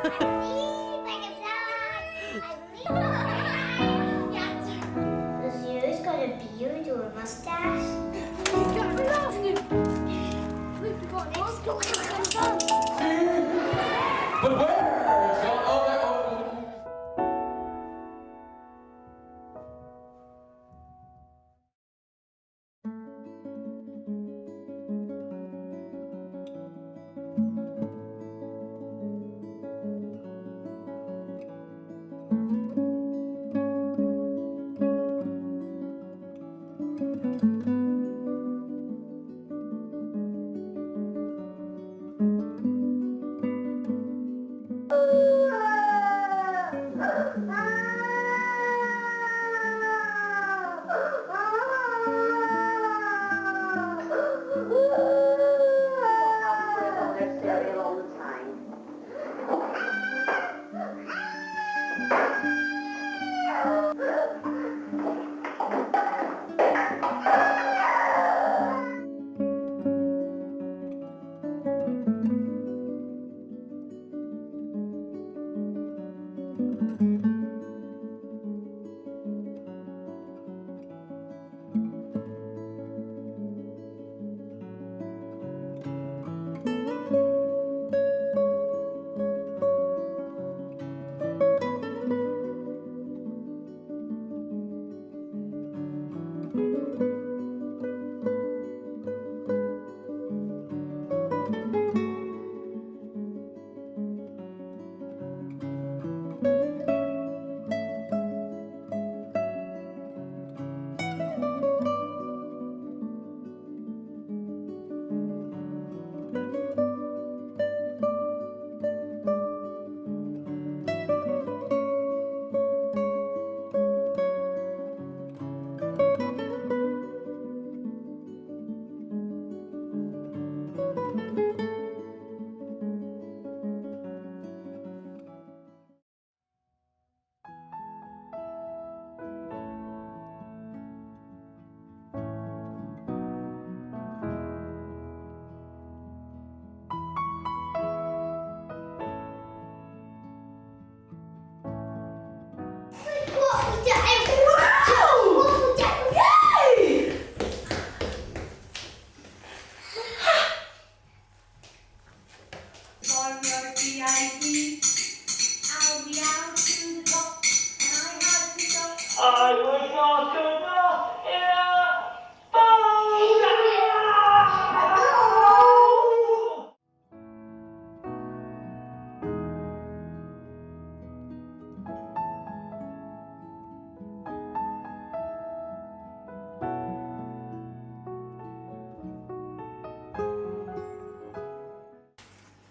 Has yours got a beard or a mustache? But where?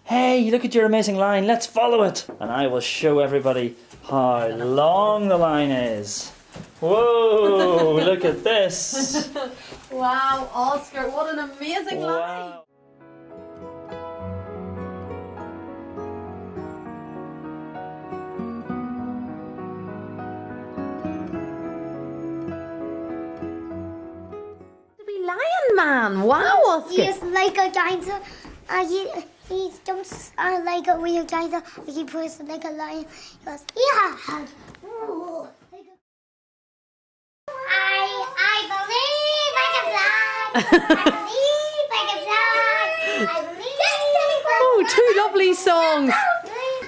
Hey, look at your amazing line, let's follow it! And I will show everybody how long the line is. Whoa, look at this! Wow, Oscar, what an amazing line! Wow. To be Lion Man, wow, Oscar! He's like a dinosaur. He jumps like a real dinosaur. He puts like a lion. He goes, yeah. Ooh. I believe I can fly. I believe I can fly. I believe I can Oh, two lovely songs!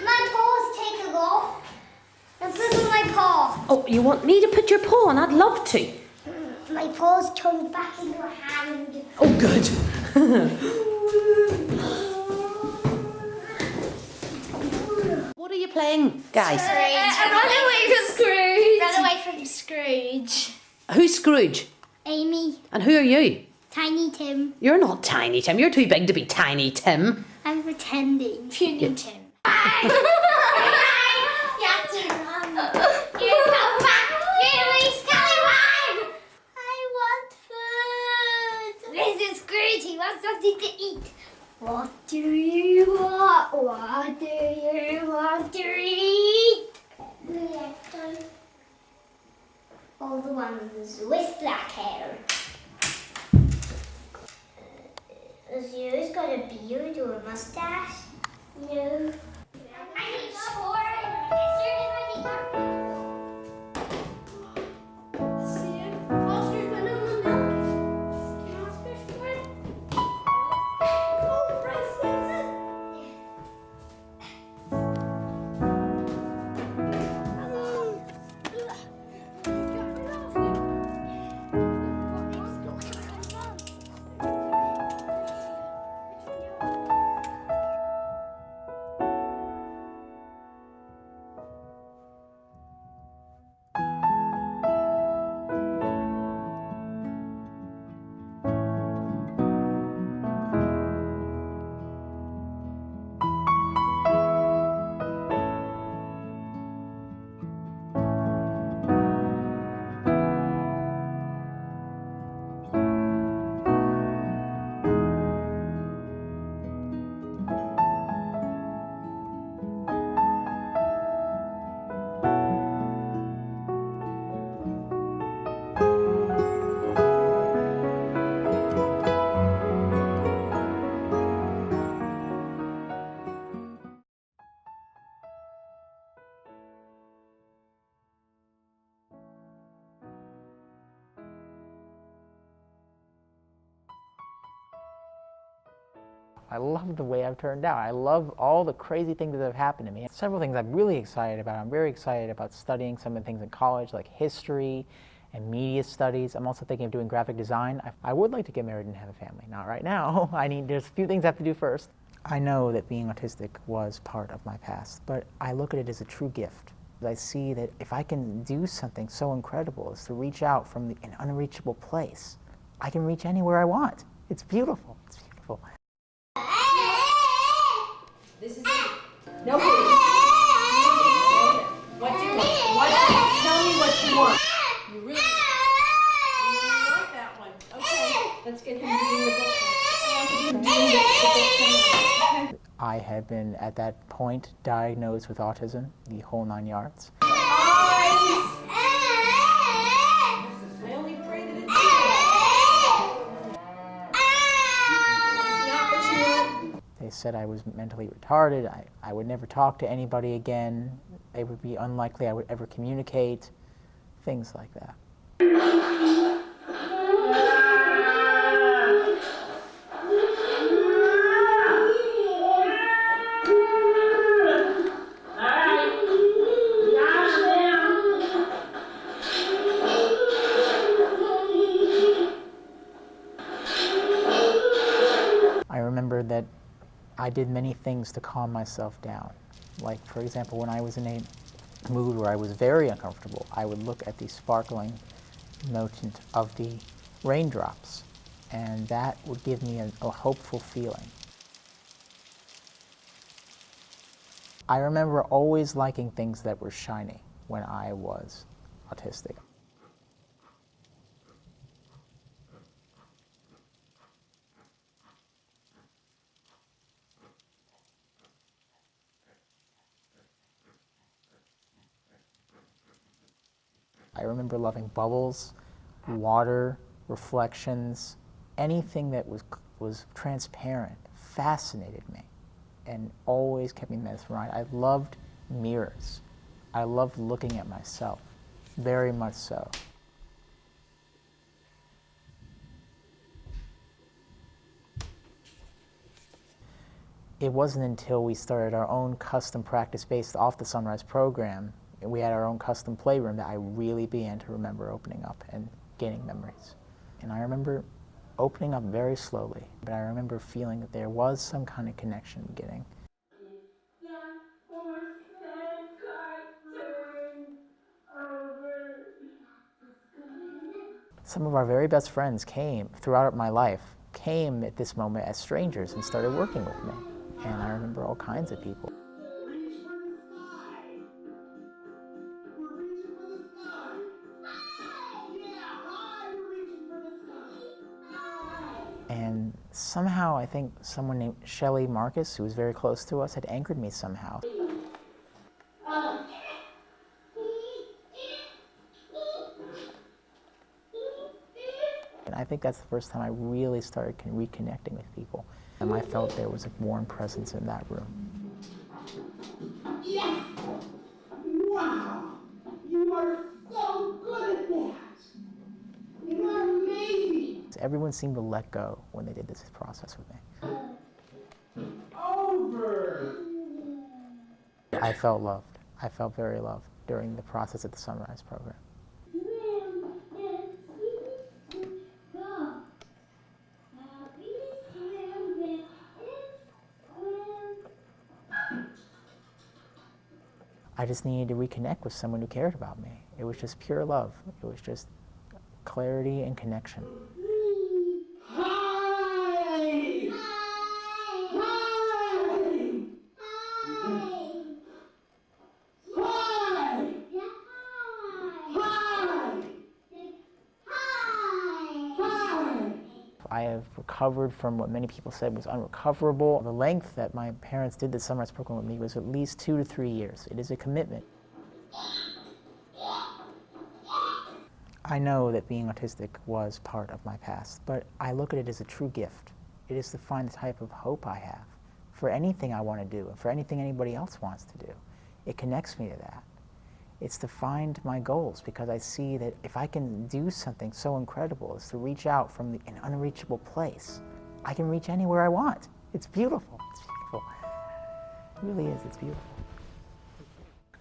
My paw's taken off. And put on my paw. Oh, you want me to put your paw on? I'd love to. My paw's turned back into a hand. Oh, good. What are you playing, guys? Run away from Scrooge. Run away from Scrooge. Who's Scrooge? Amy. And who are you? Tiny Tim. You're not Tiny Tim. You're too big to be Tiny Tim. I'm pretending. Puny Tim. You have to run. You come back. You scallywag. I want food. This is Scrooge. He wants something to eat. What do you want? What do you want to eat? All the ones with black hair. Has yours got a beard or a mustache? No. I need I love the way I've turned out. I love all the crazy things that have happened to me. Several things I'm really excited about. I'm very excited about studying some of the things in college, like history and media studies. I'm also thinking of doing graphic design. I would like to get married and have a family. Not right now. There's a few things I have to do first. I know that being autistic was part of my past, but I look at it as a true gift. I see that if I can do something so incredible as to reach out from an unreachable place, I can reach anywhere I want. It's beautiful. It's beautiful. This is it. No, please. What do you want? Tell me what you want. You really want that one. Okay, let's get him reading the book. I had been, at that point, diagnosed with autism, the whole 9 yards. I only pray that it's not what you want. They said I was mentally retarded, I would never talk to anybody again, it would be unlikely I would ever communicate, things like that. I remember that I did many things to calm myself down. Like, for example, when I was in a mood where I was very uncomfortable, I would look at the sparkling motion of the raindrops, and that would give me a hopeful feeling. I remember always liking things that were shiny when I was autistic. I remember loving bubbles, water, reflections, anything that was transparent fascinated me and always kept me mesmerized. I loved mirrors. I loved looking at myself, very much so. It wasn't until we started our own custom practice based off the Sunrise program, and we had our own custom playroom, that I really began to remember opening up and gaining memories. And I remember opening up very slowly, but I remember feeling that there was some kind of connection beginning. Some of our very best friends came throughout my life, came at this moment as strangers and started working with me. And I remember all kinds of people. And somehow, I think someone named Shelley Marcus, who was very close to us, had anchored me somehow. And I think that's the first time I really started reconnecting with people. And I felt there was a warm presence in that room. Yes! Wow! You are so good at that! You are amazing! Everyone seemed to let go when they did this process with me. Over! I felt loved. I felt very loved during the process at the Sunrise program. I just needed to reconnect with someone who cared about me. It was just pure love. It was just clarity and connection. Hi! Hi! Hi! Hi! I have recovered from what many people said was unrecoverable. The length that my parents did the Sunrise program with me was at least 2 to 3 years. It is a commitment. I know that being autistic was part of my past, but I look at it as a true gift. It is to find the type of hope I have for anything I want to do and for anything anybody else wants to do. It connects me to that. It's to find my goals, because I see that if I can do something so incredible as to reach out from an unreachable place, I can reach anywhere I want. It's beautiful. It's beautiful. It really is. It's beautiful.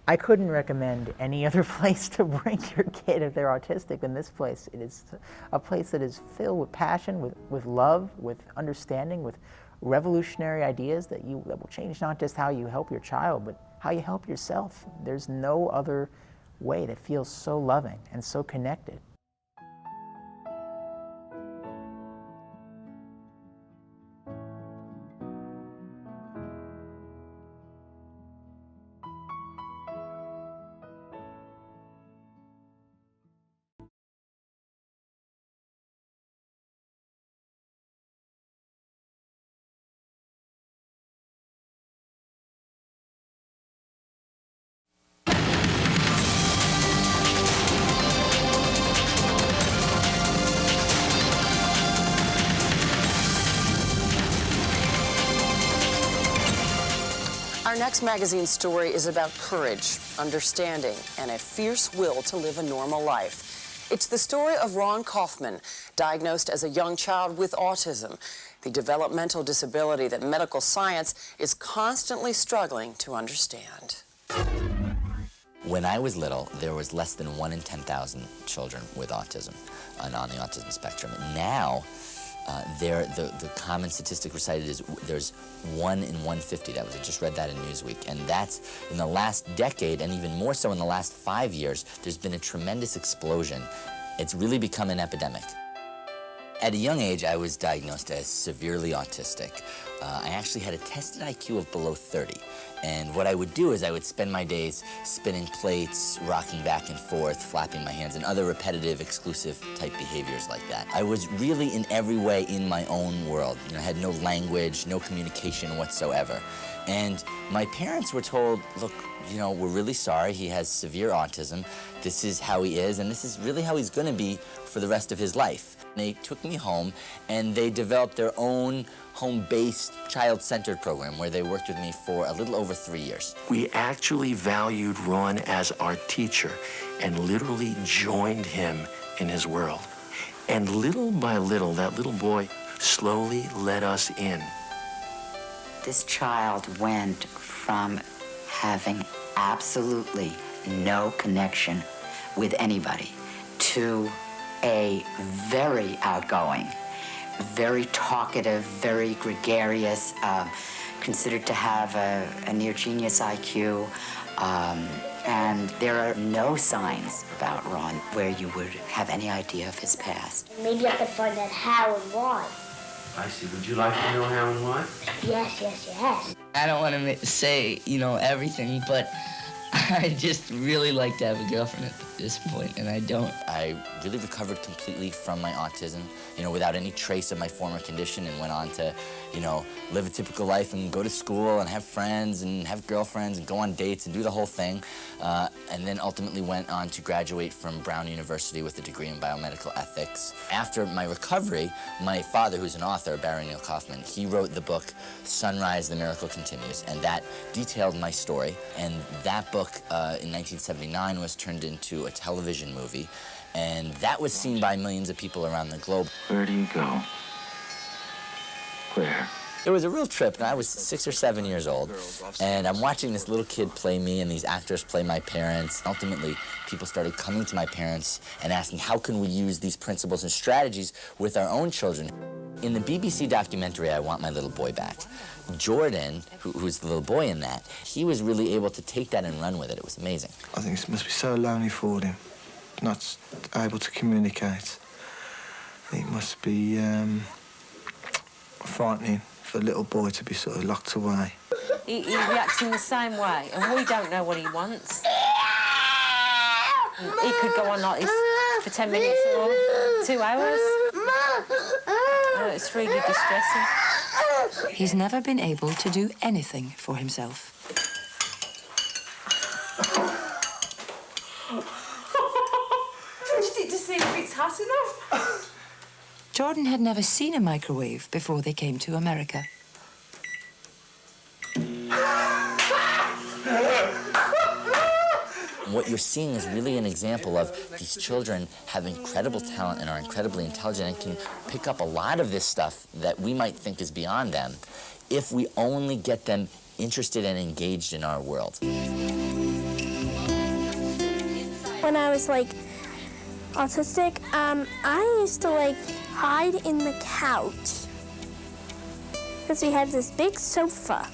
I couldn't recommend any other place to bring your kid if they're autistic than this place. It is a place that is filled with passion, with love, with understanding, with revolutionary ideas that will change not just how you help your child, but how you help yourself. There's no other way that feels so loving and so connected. Our next magazine story is about courage, understanding, and a fierce will to live a normal life. It's the story of Neil Kaufman, diagnosed as a young child with autism, the developmental disability that medical science is constantly struggling to understand. When I was little, there was less than 1 in 10,000 children with autism and on the autism spectrum. Now, the common statistic recited is there's 1 in 150. I just read that in Newsweek. And that's in the last decade, and even more so in the last 5 years, there's been a tremendous explosion. It's really become an epidemic. At a young age, I was diagnosed as severely autistic. I actually had a tested IQ of below 30. And what I would do is I would spend my days spinning plates, rocking back and forth, flapping my hands, and other repetitive, exclusive type behaviors like that. I was really in every way in my own world. You know, I had no language, no communication whatsoever. And my parents were told, look, you know, we're really sorry, he has severe autism. This is how he is, and this is really how he's gonna be for the rest of his life. They took me home, and they developed their own home-based, child-centered program where they worked with me for a little over 3 years. We actually valued Ron as our teacher and literally joined him in his world. And little by little, that little boy slowly let us in. This child went from having absolutely no connection with anybody to a very outgoing, very talkative, very gregarious, considered to have a near genius IQ, and there are no signs about Ron where you would have any idea of his past. Maybe I could find out how and why. I see. Would you like to know how and why? Yes, yes, yes. I don't want to say, everything, but I just really like to have a girlfriend at this point, and I don't. I really recovered completely from my autism, without any trace of my former condition, and went on to, live a typical life and go to school and have friends and have girlfriends and go on dates and do the whole thing. And then ultimately went on to graduate from Brown University with a degree in biomedical ethics. After my recovery, my father, who's an author, Neil Kaufman, he wrote the book Sunrise, The Miracle Continues, and that detailed my story. And that book in 1979 was turned into a television movie, and that was seen by millions of people around the globe. Where do you go? Where? It was a real trip, and I was 6 or 7 years old, and I'm watching this little kid play me and these actors play my parents. Ultimately, people started coming to my parents and asking, how can we use these principles and strategies with our own children? In the BBC documentary, I Want My Little Boy Back, Jordan, who's the little boy in that, he was really able to take that and run with it. It was amazing. I think it must be so lonely for him, not able to communicate. I think it must be frightening for a little boy to be sort of locked away. He reacts in the same way, and we don't know what he wants. He could go on like this for 10 minutes or 2 hours. Oh, it's really distressing. He's never been able to do anything for himself. Touched it to see if it's hot enough. Jordan had never seen a microwave before they came to America. What you're seeing is really an example of these children have incredible talent and are incredibly intelligent and can pick up a lot of this stuff that we might think is beyond them if we only get them interested and engaged in our world. When I was like autistic, I used to like hide in the couch because we had this big sofa,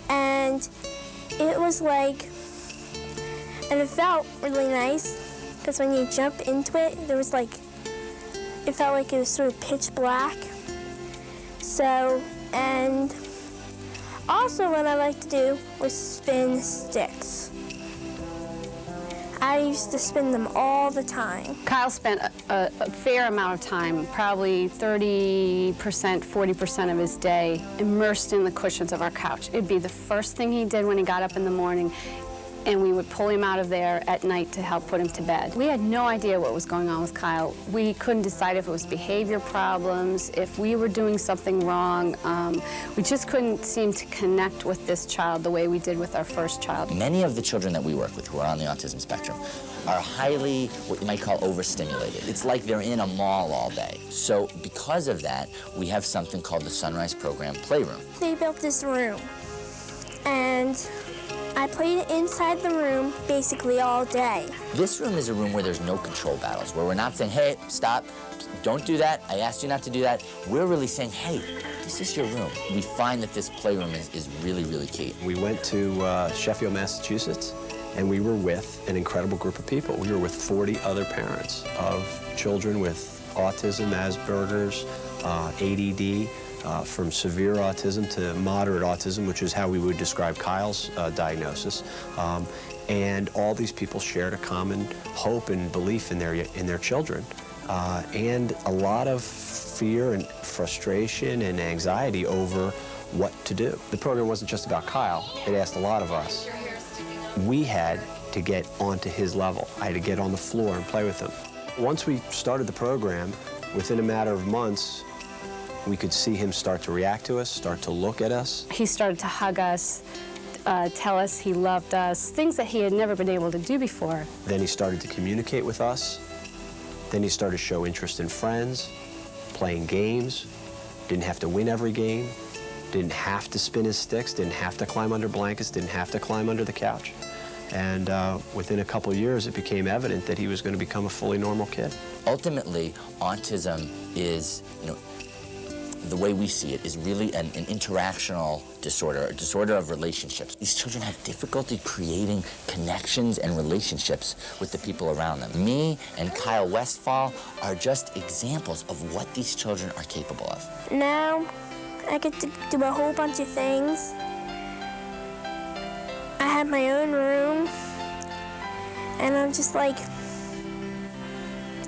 and it was like, and it felt really nice because when you jump into it, there was like, it felt like it was sort of pitch black. So, and also what I liked to do was spin sticks. I used to spin them all the time. Kyle spent a fair amount of time, probably 30%, 40% of his day, immersed in the cushions of our couch. It'd be the first thing he did when he got up in the morning, and we would pull him out of there at night to help put him to bed. We had no idea what was going on with Kyle. We couldn't decide if it was behavior problems, if we were doing something wrong. We just couldn't seem to connect with this child the way we did with our first child. Many of the children that we work with who are on the autism spectrum are highly, what you might call, overstimulated. It's like they're in a mall all day. So because of that, we have something called the Sunrise Program Playroom. They built this room, and I played inside the room basically all day. This room is a room where there's no control battles, where we're not saying, hey, stop, don't do that, I asked you not to do that. We're really saying, hey, this is your room. We find that this playroom is really, really key. We went to Sheffield, Massachusetts, and we were with an incredible group of people. We were with 40 other parents of children with autism, Asperger's, ADD, from severe autism to moderate autism, which is how we would describe Kyle's diagnosis. And all these people shared a common hope and belief in their children, and a lot of fear and frustration and anxiety over what to do. The program wasn't just about Kyle. It asked a lot of us. We had to get onto his level. I had to get on the floor and play with him. Once we started the program, within a matter of months, we could see him start to react to us, start to look at us. He started to hug us, tell us he loved us, things that he had never been able to do before. Then he started to communicate with us. Then he started to show interest in friends, playing games, didn't have to win every game, didn't have to spin his sticks, didn't have to climb under blankets, didn't have to climb under the couch. And within a couple of years, it became evident that he was going to become a fully normal kid. Ultimately, autism is, the way we see it, is really an interactional disorder, a disorder of relationships. These children have difficulty creating connections and relationships with the people around them. Me and Kyle Westfall are just examples of what these children are capable of. Now, I get to do a whole bunch of things. I have my own room, and I'm just like,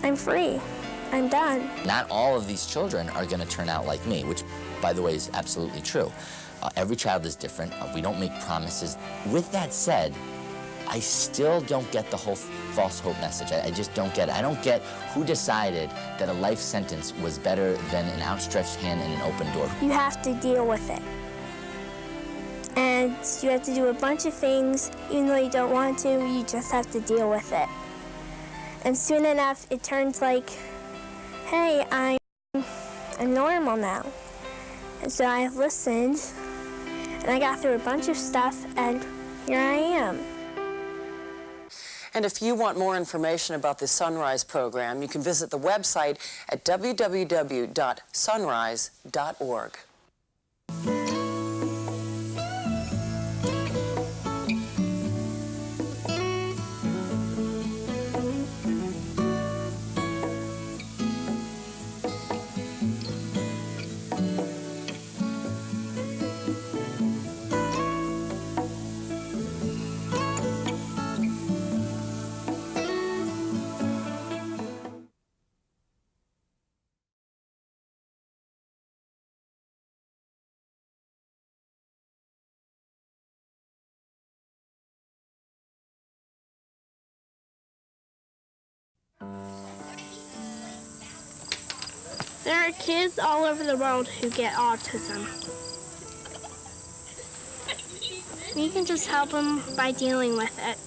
I'm free. I'm done. Not all of these children are going to turn out like me, which, by the way, is absolutely true. Every child is different. We don't make promises. With that said, I still don't get the whole false hope message. I just don't get it. I don't get who decided that a life sentence was better than an outstretched hand and an open door. You have to deal with it. And you have to do a bunch of things, even though you don't want to, you just have to deal with it. And soon enough, it turns like, hey, I'm normal now. And so I listened, and I got through a bunch of stuff, and here I am. And if you want more information about the Sunrise program, you can visit the website at www.sunrise.org. There are kids all over the world who get autism. We can just help them by dealing with it.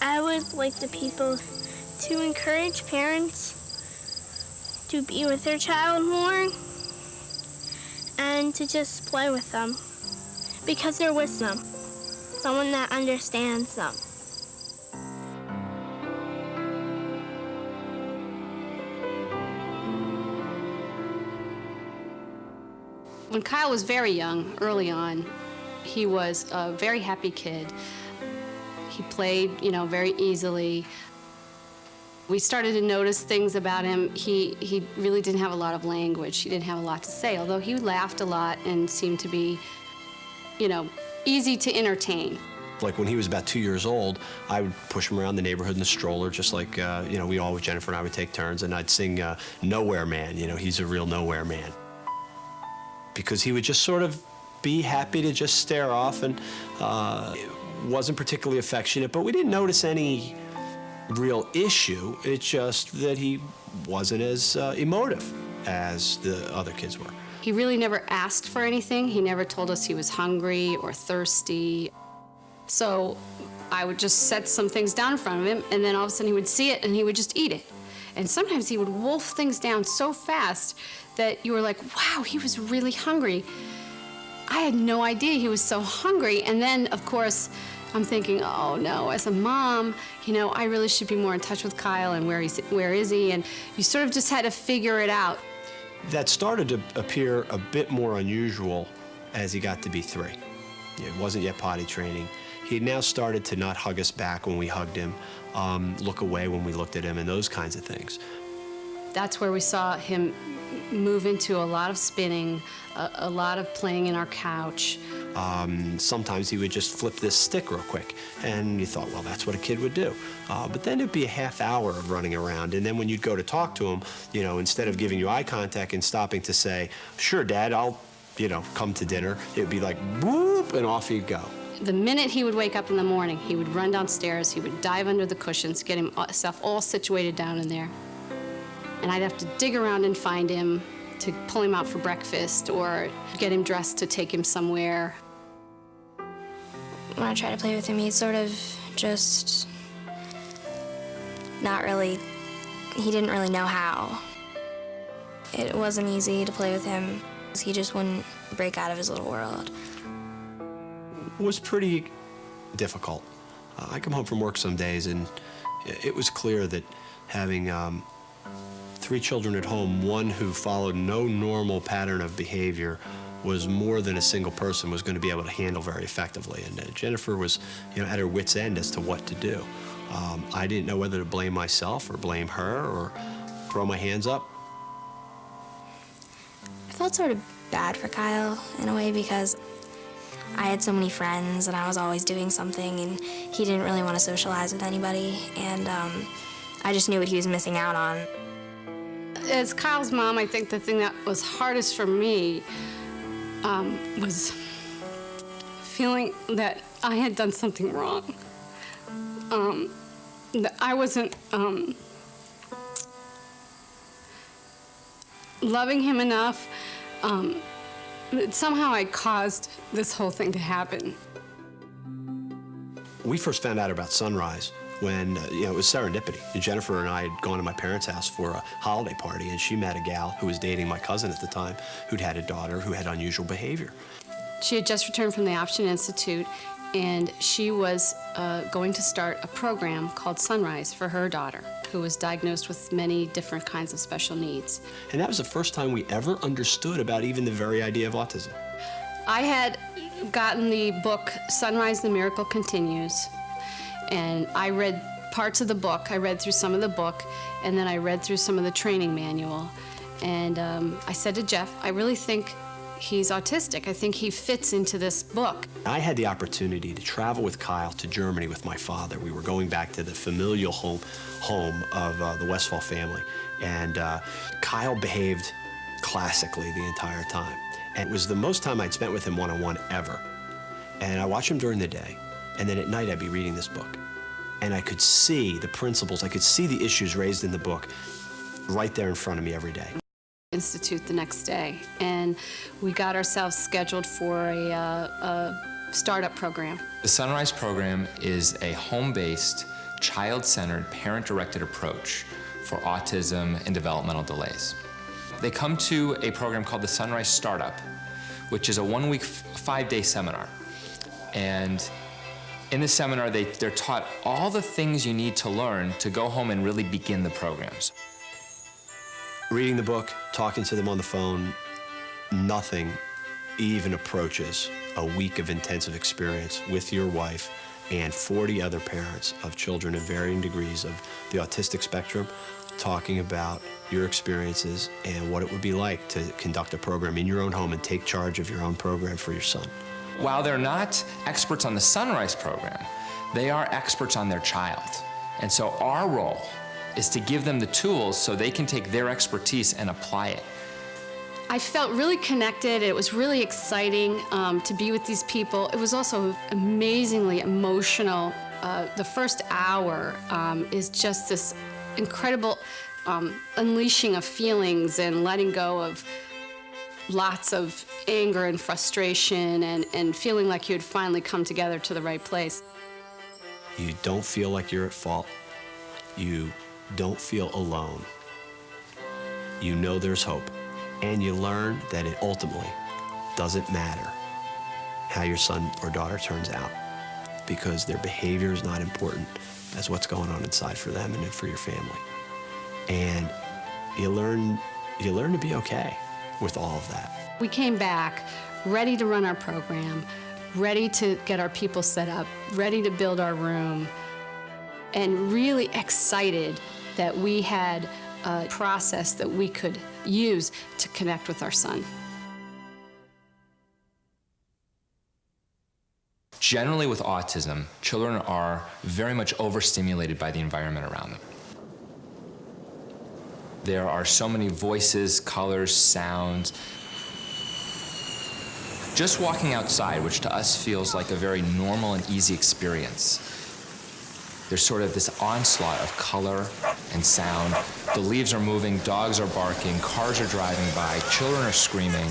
I would like the people to encourage parents to be with their child more and to just play with them because they're with them, someone that understands them. When Kyle was very young, early on, he was a very happy kid. He played, very easily. We started to notice things about him. He really didn't have a lot of language. He didn't have a lot to say, although he laughed a lot and seemed to be, easy to entertain. Like when he was about 2 years old, I would push him around the neighborhood in the stroller, just like, we always, Jennifer and I would take turns, and I'd sing Nowhere Man, he's a real nowhere man. Because he would just sort of be happy to just stare off and wasn't particularly affectionate, but we didn't notice any real issue. It's just that he wasn't as emotive as the other kids were. He really never asked for anything. He never told us he was hungry or thirsty. So I would just set some things down in front of him, and then all of a sudden he would see it and he would just eat it. And sometimes he would wolf things down so fast that you were like, wow, he was really hungry. I had no idea he was so hungry. And then, of course, I'm thinking, oh no, as a mom, I really should be more in touch with Kyle and where is he? And you sort of just had to figure it out. That started to appear a bit more unusual as he got to be 3. It wasn't yet potty training. He had now started to not hug us back when we hugged him, look away when we looked at him, and those kinds of things. That's where we saw him move into a lot of spinning, a lot of playing in our couch. Sometimes he would just flip this stick real quick, and you thought, well, that's what a kid would do. But then it'd be a half hour of running around, and then when you'd go to talk to him, instead of giving you eye contact and stopping to say, sure, Dad, I'll, come to dinner, it would be like, whoop, and off he'd go. The minute he would wake up in the morning, he would run downstairs, he would dive under the cushions, get himself all situated down in there. And I'd have to dig around and find him to pull him out for breakfast or get him dressed to take him somewhere. When I try to play with him, he's sort of just not really, he didn't really know how. It wasn't easy to play with him. He just wouldn't break out of his little world. It was pretty difficult. I come home from work some days, and it was clear that having 3 children at home, one who followed no normal pattern of behavior, was more than a single person was going to be able to handle very effectively. And Jennifer was, at her wit's end as to what to do. I didn't know whether to blame myself or blame her or throw my hands up. I felt sort of bad for Kyle in a way because I had so many friends and I was always doing something, and he didn't really want to socialize with anybody, and I just knew what he was missing out on. As Kyle's mom, I think the thing that was hardest for me was feeling that I had done something wrong. That I wasn't loving him enough. Somehow I caused this whole thing to happen. We first found out about Sunrise when, it was serendipity. Jennifer and I had gone to my parents' house for a holiday party, and she met a gal who was dating my cousin at the time, who'd had a daughter who had unusual behavior. She had just returned from the Option Institute, and she was going to start a program called Sunrise for her daughter, who was diagnosed with many different kinds of special needs. And that was the first time we ever understood about even the very idea of autism. I had gotten the book Sunrise, the Miracle Continues, and I read parts of the book. I read through some of the book, and then I read through some of the training manual. And I said to Jeff, I really think he's autistic. I think he fits into this book. I had the opportunity to travel with Kyle to Germany with my father. We were going back to the familial home of the Westphal family. And Kyle behaved classically the entire time. And it was the most time I'd spent with him one-on-one ever. And I watched him during the day, and then at night I'd be reading this book. And I could see the principles, I could see the issues raised in the book right there in front of me every day. Institute the next day, and we got ourselves scheduled for a startup program. The Sunrise program is a home-based, child-centered, parent-directed approach for autism and developmental delays. They come to a program called the Sunrise Startup which is a 1-week, 5-day seminar. And in this seminar, they're taught all the things you need to learn to go home and really begin the programs. Reading the book, talking to them on the phone, nothing even approaches a week of intensive experience with your wife and 40 other parents of children of varying degrees of the autistic spectrum, talking about your experiences and what it would be like to conduct a program in your own home and take charge of your own program for your son. While they're not experts on the Sunrise program, they are experts on their child. And so our role is to give them the tools so they can take their expertise and apply it. I felt really connected. It was really exciting to be with these people. It was also amazingly emotional. The first hour is just this incredible unleashing of feelings and letting go of lots of anger and frustration and feeling like you had finally come together to the right place. You don't feel like you're at fault. You don't feel alone. You know there's hope. And you learn that it ultimately doesn't matter how your son or daughter turns out, because their behavior is not important as what's going on inside for them and for your family. And you learn to be okay with all of that. We came back ready to run our program, ready to get our people set up, ready to build our room, and really excited that we had a process that we could use to connect with our son. Generally with autism, children are very much overstimulated by the environment around them. There are so many voices, colors, sounds. Just walking outside, which to us feels like a very normal and easy experience, there's sort of this onslaught of color and sound. The leaves are moving, dogs are barking, cars are driving by, children are screaming,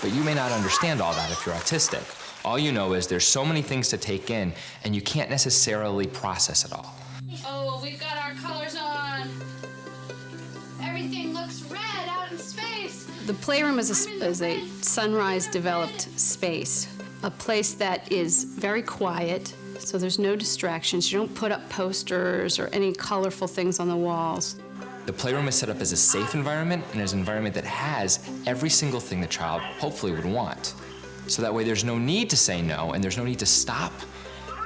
but you may not understand all that if you're autistic. All you know is there's so many things to take in, and you can't necessarily process it all. Oh, we've got our colors on. Everything looks red out in space. The playroom is a Sunrise-developed space, a place that is very quiet, so there's no distractions. You don't put up posters or any colorful things on the walls. The playroom is set up as a safe environment and as an environment that has every single thing the child hopefully would want. So that way there's no need to say no and there's no need to stop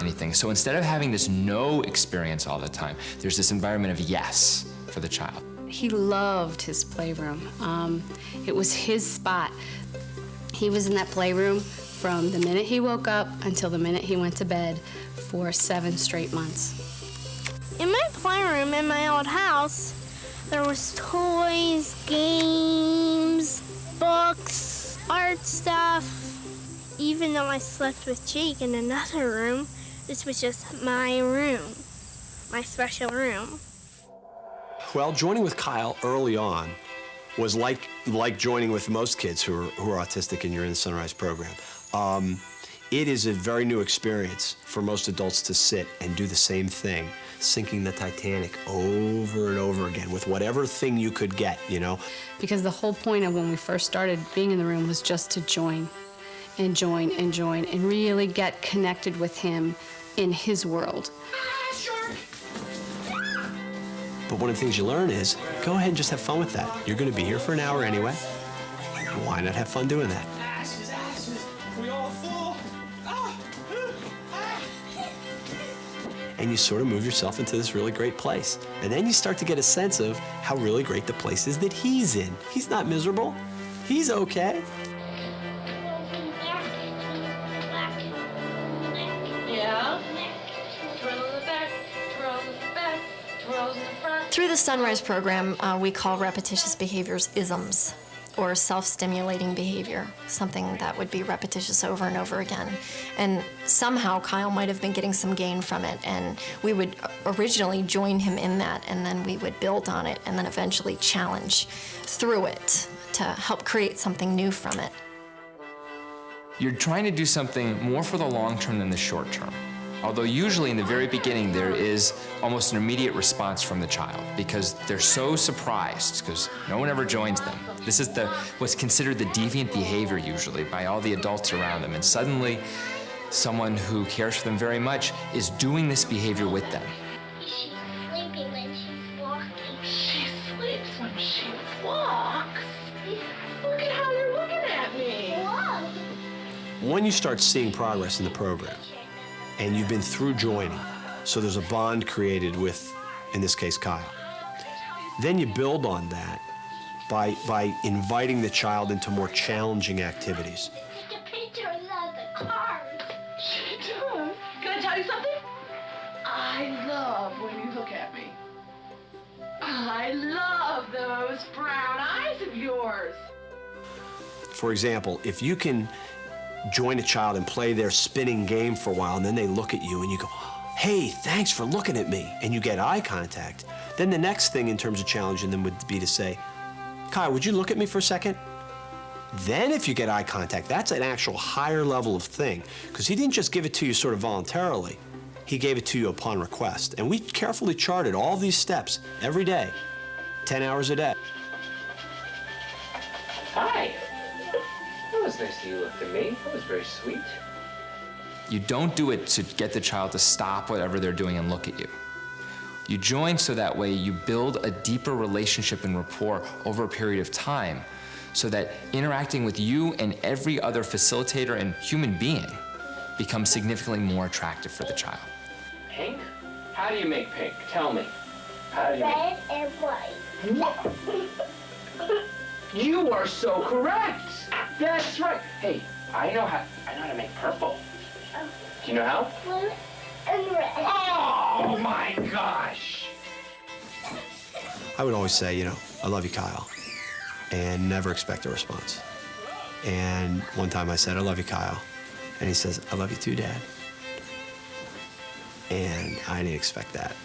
anything. So instead of having this no experience all the time, there's this environment of yes for the child. He loved his playroom. It was his spot. He was in that playroom from the minute he woke up until the minute he went to bed for 7 straight months. In my playroom in my old house, there was toys, games, books, art stuff. Even though I slept with Jake in another room, this was just my room, my special room. Well, joining with Kyle early on was like joining with most kids who are autistic and you're in the Sunrise program. It is a very new experience for most adults to sit and do the same thing, sinking the Titanic over and over again with whatever thing you could get, you know? Because the whole point of when we first started being in the room was just to join and join and join and really get connected with him in his world. But one of the things you learn is, go ahead and just have fun with that. You're gonna be here for an hour anyway. Why not have fun doing that? Ashes, ashes, we all fall. And you sort of move yourself into this really great place. And then you start to get a sense of how really great the place is that he's in. He's not miserable. He's okay. Yeah. Through the Sunrise program, we call repetitious behaviors isms, or self-stimulating behavior, something that would be repetitious over and over again. And somehow Kyle might have been getting some gain from it, and we would originally join him in that, and then we would build on it, and then eventually challenge through it to help create something new from it. You're trying to do something more for the long term than the short term. Although usually in the very beginning there is almost an immediate response from the child because they're so surprised because no one ever joins them. This is what's considered the deviant behavior usually by all the adults around them, and suddenly someone who cares for them very much is doing this behavior with them. She's sleeping when she's walking. She sleeps when she walks. Look at how you're looking at me. Whoa. When you start seeing progress in the program, and you've been through joining, so there's a bond created with, in this case, Kyle, then you build on that by inviting the child into more challenging activities. The pictures of the cars. She does. Can I tell you something? I love when you look at me. I love those brown eyes of yours. For example, if you can join a child and play their spinning game for a while, and then they look at you and you go, hey, thanks for looking at me, and you get eye contact, then the next thing in terms of challenging them would be to say, Kyle, would you look at me for a second? Then if you get eye contact, that's an actual higher level of thing, because he didn't just give it to you sort of voluntarily, he gave it to you upon request. And we carefully charted all these steps every day, 10 hours a day. Hi. That was nice that you looked at me. That was very sweet. You don't do it to get the child to stop whatever they're doing and look at you. You join so that way you build a deeper relationship and rapport over a period of time so that interacting with you and every other facilitator and human being becomes significantly more attractive for the child. Pink? How do you make pink? Tell me. How do you Red and white. What? You are so correct. That's right. Hey, I know how to make purple. Do you know how? Blue and red. Oh my gosh. I would always say, I love you, Kyle, and never expect a response. And one time I said, I love you, Kyle. And he says, I love you too, Dad. And I didn't expect that.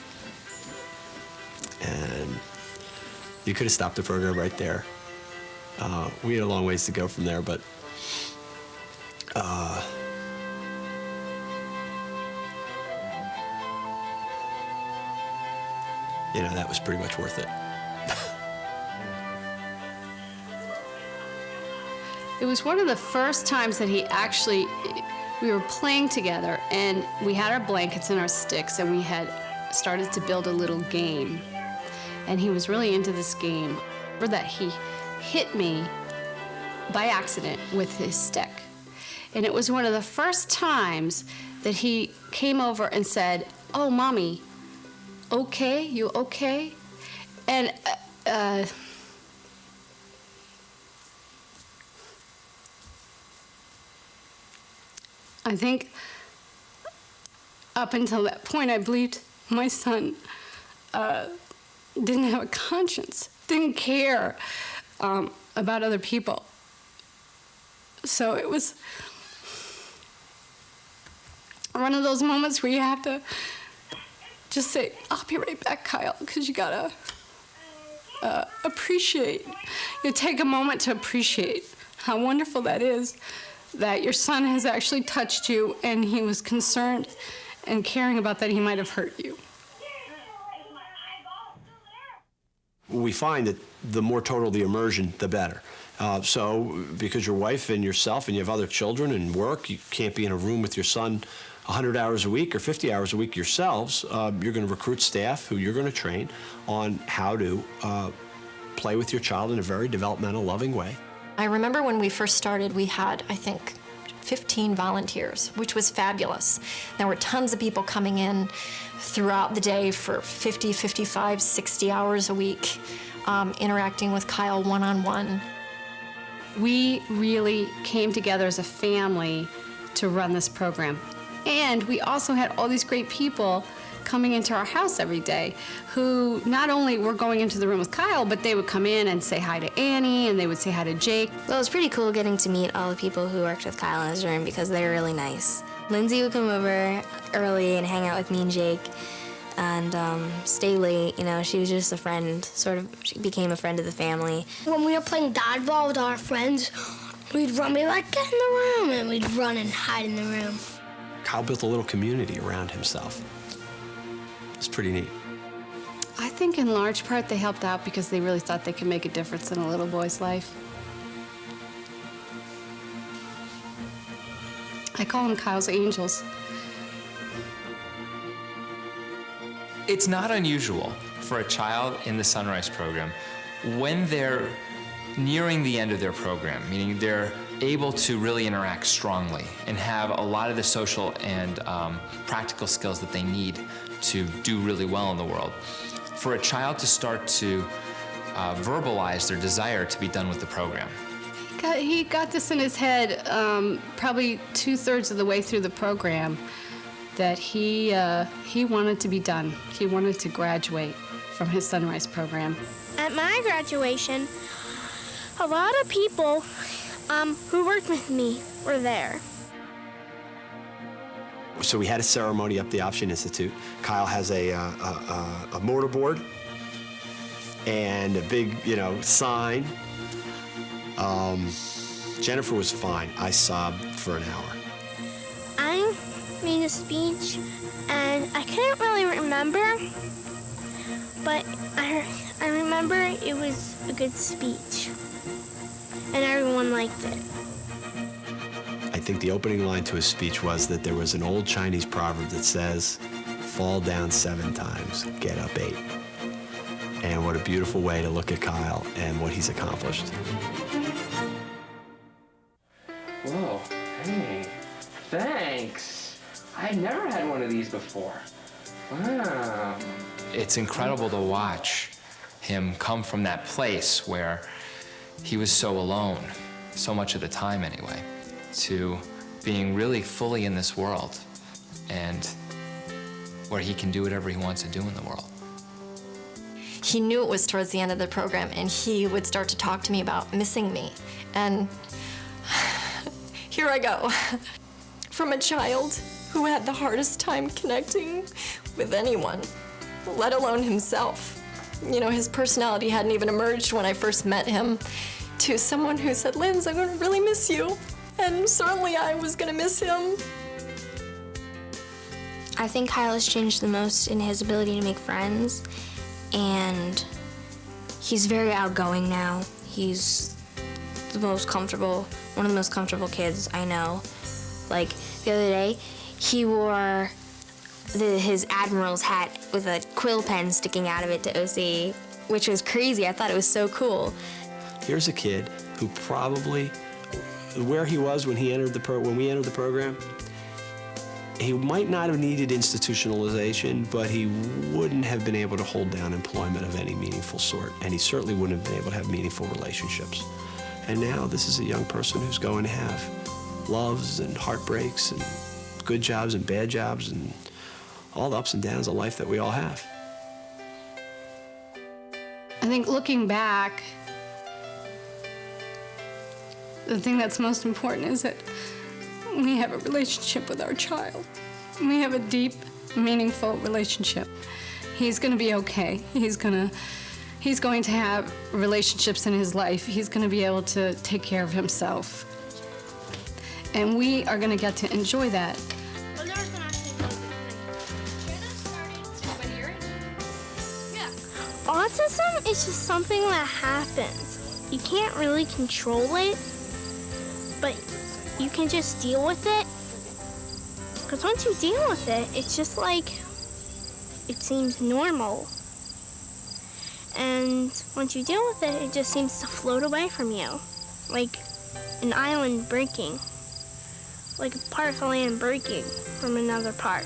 And you could have stopped the program right there. We had a long ways to go from there, but that was pretty much worth it. It was one of the first times that we were playing together, and we had our blankets and our sticks, and we had started to build a little game. And he was really into this game. For that, he hit me by accident with his stick. And it was one of the first times that he came over and said, oh, Mommy, okay, you okay? And I think up until that point, I believed my son didn't have a conscience, didn't care about other people. So it was one of those moments where you have to just say, I'll be right back, Kyle, because you gotta appreciate. You take a moment to appreciate how wonderful that is, that your son has actually touched you and he was concerned and caring about that he might have hurt you. We find that the more total the immersion, the better. So because your wife and yourself and you have other children and work, you can't be in a room with your son 100 hours a week or 50 hours a week yourselves. You're going to recruit staff who you're going to train on how to play with your child in a very developmental, loving way. I remember when we first started, we had, I think, 15 volunteers, which was fabulous. There were tons of people coming in throughout the day for 50, 55, 60 hours a week, interacting with Kyle one-on-one. We really came together as a family to run this program. And we also had all these great people coming into our house every day who not only were going into the room with Kyle, but they would come in and say hi to Annie and they would say hi to Jake. Well, it was pretty cool getting to meet all the people who worked with Kyle in his room because they were really nice. Lindsay would come over early and hang out with me and Jake and stay late. She was just a friend, she became a friend of the family. When we were playing dodgeball with our friends, we'd run, we'd like, get in the room, and we'd run and hide in the room. Kyle built a little community around himself. It's pretty neat. I think in large part they helped out because they really thought they could make a difference in a little boy's life. I call them Kyle's angels. It's not unusual for a child in the Sunrise program, when they're nearing the end of their program, meaning they're able to really interact strongly and have a lot of the social and practical skills that they need to do really well in the world, for a child to start to verbalize their desire to be done with the program. He got this in his head probably 2/3 of the way through the program, that he wanted to be done. He wanted to graduate from his Sunrise program. At my graduation, a lot of people who worked with me were there. So we had a ceremony up at the Option Institute. Kyle has a mortarboard and a big, sign. Jennifer was fine. I sobbed for an hour. I made a speech, and I couldn't really remember, but I remember it was a good speech, and everyone liked it. I think the opening line to his speech was that there was an old Chinese proverb that says, fall down 7 times, get up 8. And what a beautiful way to look at Kyle and what he's accomplished. Whoa, hey, thanks. I've never had one of these before. Wow. It's incredible to watch him come from that place where he was so alone, so much of the time anyway, to being really fully in this world and where he can do whatever he wants to do in the world. He knew it was towards the end of the program, and he would start to talk to me about missing me. And here I go. From a child who had the hardest time connecting with anyone, let alone himself. His personality hadn't even emerged when I first met him, to someone who said, Linz, I'm gonna really miss you. And certainly I was gonna miss him. I think Kyle has changed the most in his ability to make friends, and he's very outgoing now. He's the most comfortable, one of the most comfortable kids I know. Like the other day, he wore his Admiral's hat with a quill pen sticking out of it to OC, which was crazy. I thought it was so cool. Here's a kid who probably, where he was when we entered the program, he might not have needed institutionalization, but he wouldn't have been able to hold down employment of any meaningful sort, and he certainly wouldn't have been able to have meaningful relationships. And now this is a young person who's going to have loves and heartbreaks and good jobs and bad jobs and all the ups and downs of life that we all have. I think looking back, the thing that's most important is that we have a relationship with our child. We have a deep, meaningful relationship. He's gonna be okay. He's going to have relationships in his life. He's gonna be able to take care of himself. And we are gonna get to enjoy that. Autism is just something that happens. You can't really control it, but you can just deal with it. Because once you deal with it, it's just like, it seems normal. And once you deal with it, it just seems to float away from you. Like an island breaking. Like a part of the land breaking from another part.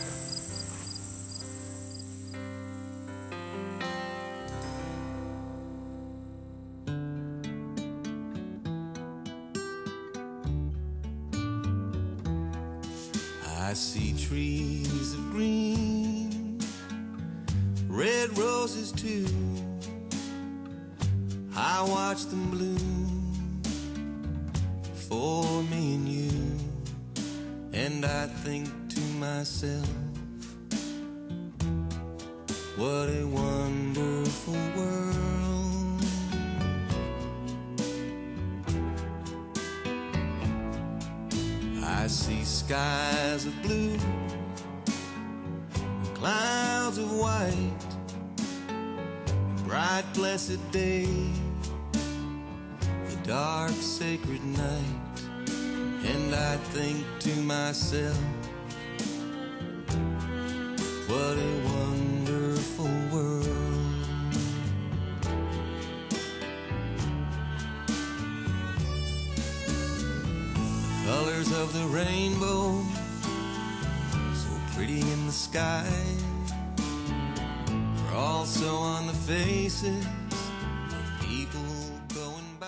I see trees of green, red roses too. I watch them bloom for me and you, and I think to myself, what a wonderful world. I I see skies of blue, clouds of white, a bright blessed day, the dark sacred night, and I think to myself, what a wonderful world. The colors of the rainbow, so pretty in the sky, are also on the faces of people going by.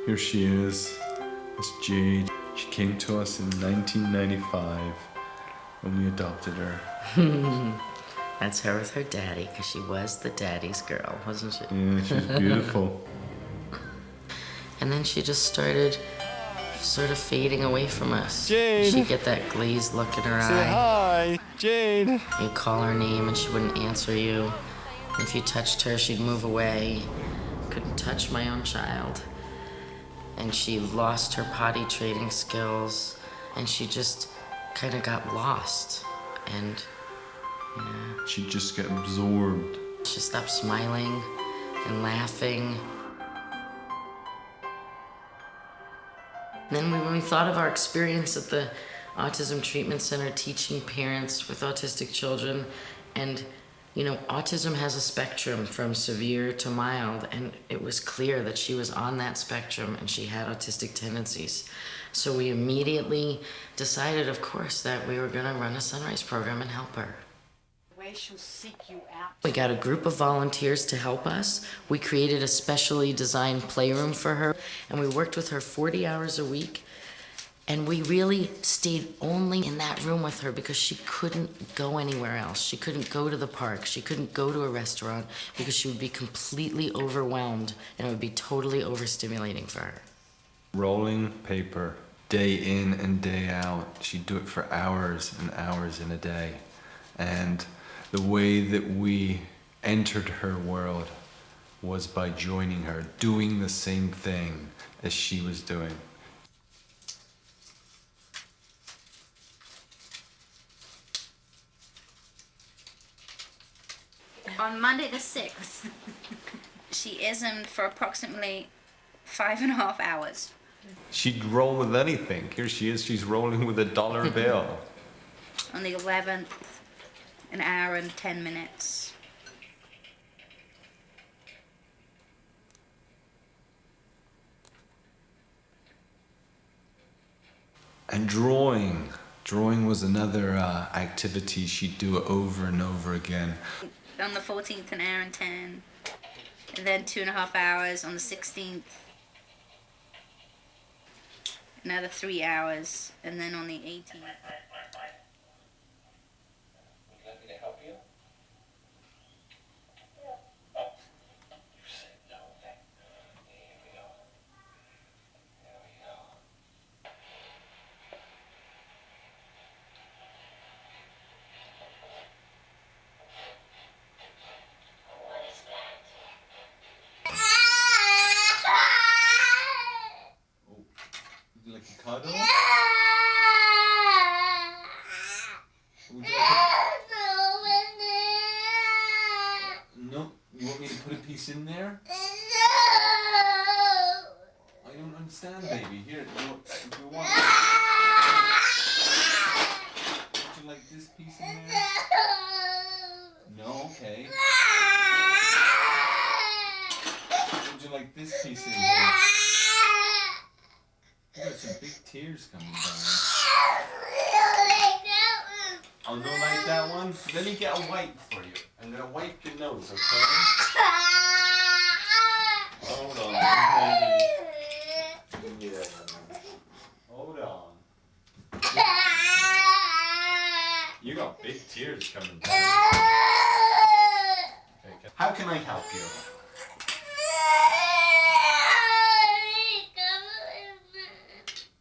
Here she is, Miss Jade. She came to us in 1995 when we adopted her. That's her with her daddy, because she was the daddy's girl, wasn't she? Yeah, she was beautiful. And then she just started sort of fading away from us. Jade! She'd get that glazed look in her Say eye. hi, Jade! You'd call her name and she wouldn't answer you. And if you touched her, she'd move away. Couldn't touch my own child. And she lost her potty training skills, and she just kind of got lost. And, yeah. She'd just get absorbed. She stopped smiling and laughing. Then when we thought of our experience at the Autism Treatment Center teaching parents with autistic children, and you know, autism has a spectrum from severe to mild, and it was clear that she was on that spectrum and she had autistic tendencies. So we immediately decided, of course, that we were going to run a Sunrise program and help her. She'll seek you out. We got a group of volunteers to help us. We created a specially designed playroom for her, and we worked with her 40 hours a week. And we really stayed only in that room with her because she couldn't go anywhere else. She couldn't go to the park. She couldn't go to a restaurant because she would be completely overwhelmed and it would be totally overstimulating for her. Rolling paper, day in and day out. She'd do it for hours and hours in a day. And the way that we entered her world was by joining her, doing the same thing as she was doing. On Monday the 6th, she isned for approximately 5.5 hours. She'd roll with anything. Here she is, she's rolling with a dollar bill. On the 11th, an hour and 10 minutes. And drawing. Drawing was another activity she'd do over and over again. On the 14th, an hour and 10. And then 2.5 hours on the 16th. Another 3 hours. And then on the 18th. Like a cuddle? piece in there? I don't understand, baby. Here, if you want. Would you like this piece in there? No, okay. Would you like this piece in here? You got some big tears coming down. Oh, no, like that one? Let me get a wipe for you. I'm gonna wipe your nose, okay? Hold on. Yeah. Hold on. You got big tears coming down. Okay. How can I help you?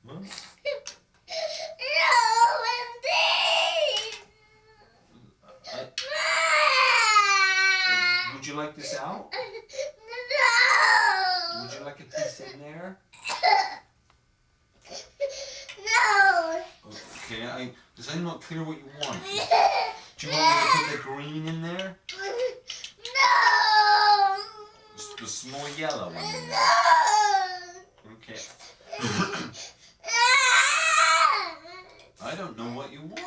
What? Would you like this out? No. Would you like a piece in there? No. Okay, because I'm not clear what you want. Do you want me to put the green in there? No. The small yellow one in there? Okay. I don't know what you want.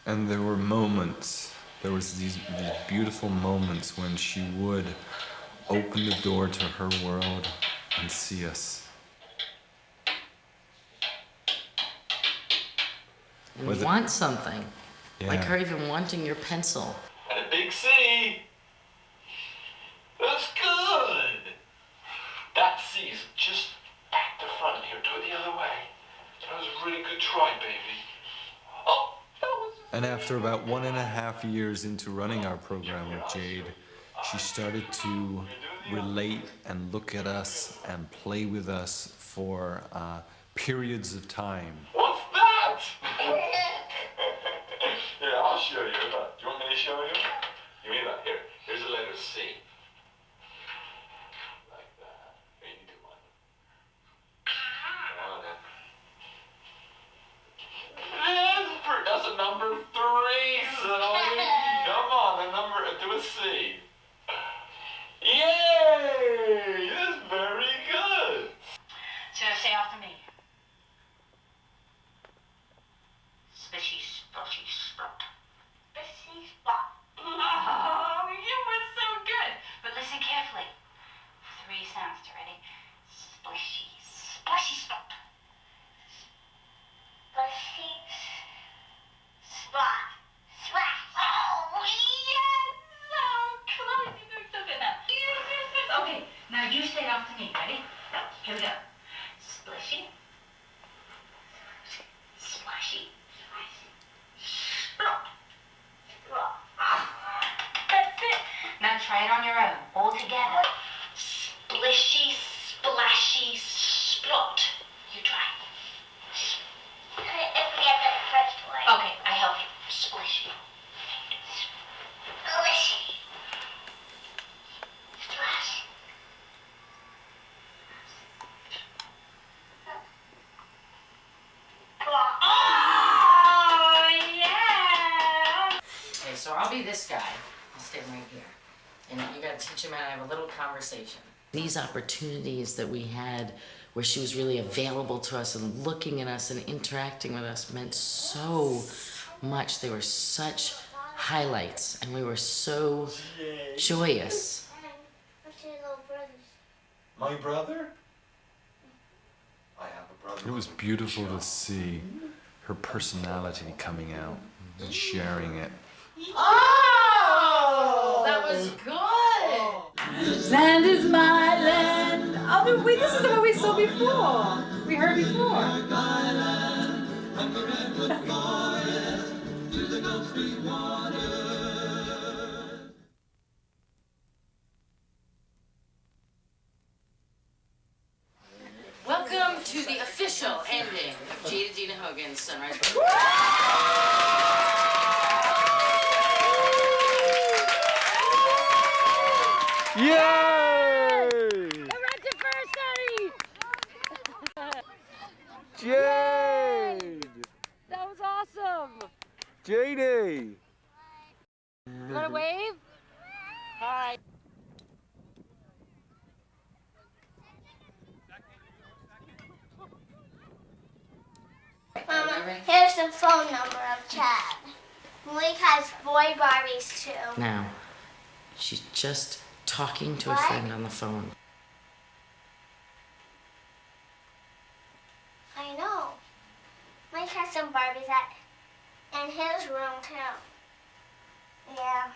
And there were moments, there was these beautiful moments when she would open the door to her world and see us. And want something. Yeah. Like her even wanting your pencil. And a big C. That's good. That C is just back to front here. Do it the other way. That was a really good try, baby. Oh. And after about 1.5 years into running our program with Jade, she started to relate and look at us and play with us for periods of time. What's that? Here, I'll show you. Look. Do you want me to show you? Give me that. Here. Here's the letter C. Like that. Here, you do one. Come on then. That's a number 3, Zoe. Come on, do a C. Yay! That's very good. So say after me. Spishy, splashy, spot. Spishy, spot. Oh, you were so good. But listen carefully. 3 sounds. Ready? Splishy, splashy, spot. Splishy, splat, splat. Oh, yes! Oh, close. You're doing so good now. Yes. Okay, now you say it after me. Ready? Here we go. Splishy, splashy, splot, splot. That's it. Now try it on your own, all together. Splishy, splashy, splot. You try. this guy, I'll stand right here. And you gotta teach him how to have a little conversation. These opportunities that we had where she was really available to us and looking at us and interacting with us meant so much. They were such highlights and we were so joyous. What's your little brother's? My brother? I have a brother. It was beautiful to see her personality coming out and sharing it. Oh! That was good! Land is my land. Oh, no, wait, this is the one we saw before. We heard before. Welcome to the official ending of Gia Đình Hogan's Sunrise. Yay! We're at the first, Daddy! Jade! That was awesome! JD! You want to wave? Hi. Here's the phone number of Chad. Malik has boy Barbies too. Now, she's just talking to a What? friend on the phone. I know. Mike has some Barbies in his room too. Yeah.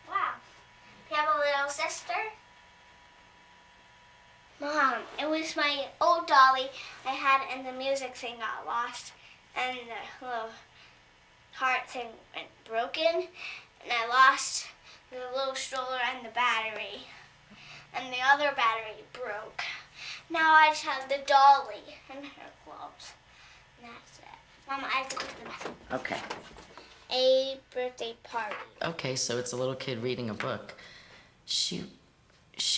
Wow. You have a little sister? Mom, it was my old dolly I had and the music thing got lost and the little heart thing went broken and I lost the little stroller and the battery and the other battery broke. Now I just have the dolly and her gloves and that's it. Mama, I have to go to the bathroom. Okay. A birthday party. Okay, so it's a little kid reading a book. She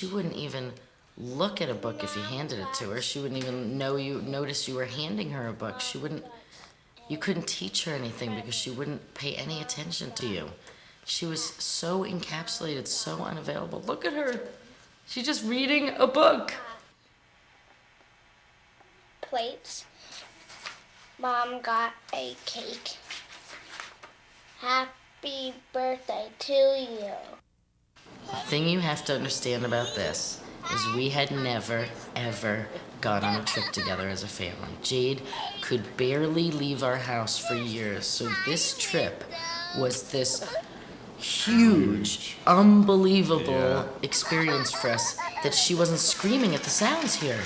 wouldn't even look at a book if you handed it to her. She wouldn't even notice you were handing her a book. You couldn't teach her anything because she wouldn't pay any attention to you. She was so encapsulated, so unavailable. Look at her. She's just reading a book. Plates. Mom got a cake. Happy birthday to you. The thing you have to understand about this is we had never, ever gone on a trip together as a family. Jade could barely leave our house for years, so this trip was this huge, unbelievable experience for us that she wasn't screaming at the sounds here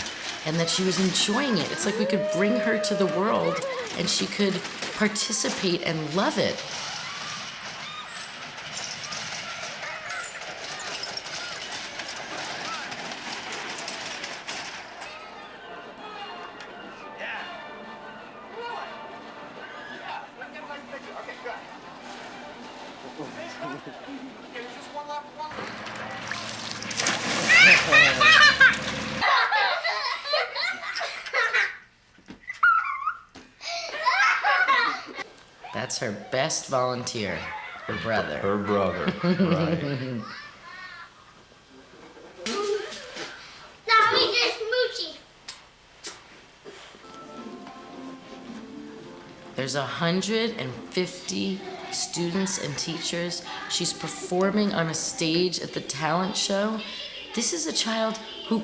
and that she was enjoying it. It's like we could bring her to the world and she could participate and love it. That's her best volunteer, her brother. Her brother, right. Now we just moochy. There's 150 students and teachers. She's performing on a stage at the talent show. This is a child who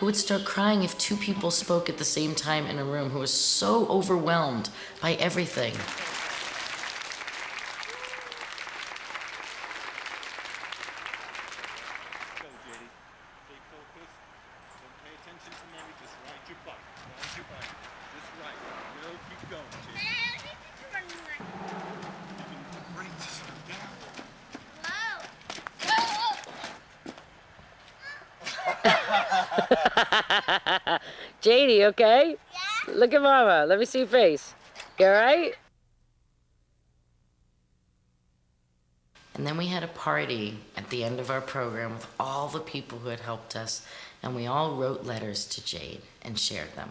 would start crying if two people spoke at the same time in a room, who was so overwhelmed by everything. JD, okay? Yeah. Look at Mama. Let me see your face. You all right? And then we had a party at the end of our program with all the people who had helped us, and we all wrote letters to Jade and shared them.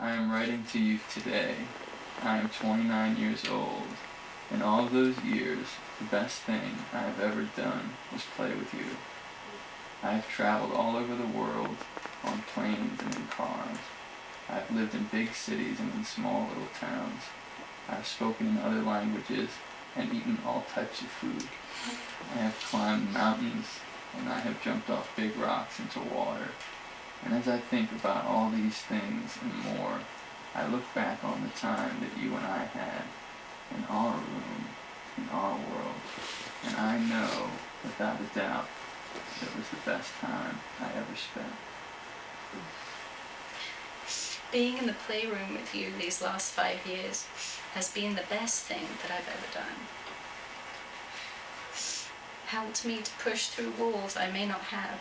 I am writing to you today I am 29 years old. In all of those years, the best thing I have ever done was play with you. I have traveled all over the world, on planes and in cars. I have lived in big cities and in small little towns. I have spoken in other languages and eaten all types of food. I have climbed mountains and I have jumped off big rocks into water. And as I think about all these things and more, I look back on the time that you and I had in our room, in our world, and I know, without a doubt, that it was the best time I ever spent. Being in the playroom with you these last 5 years has been the best thing that I've ever done. Helped me to push through walls I may not have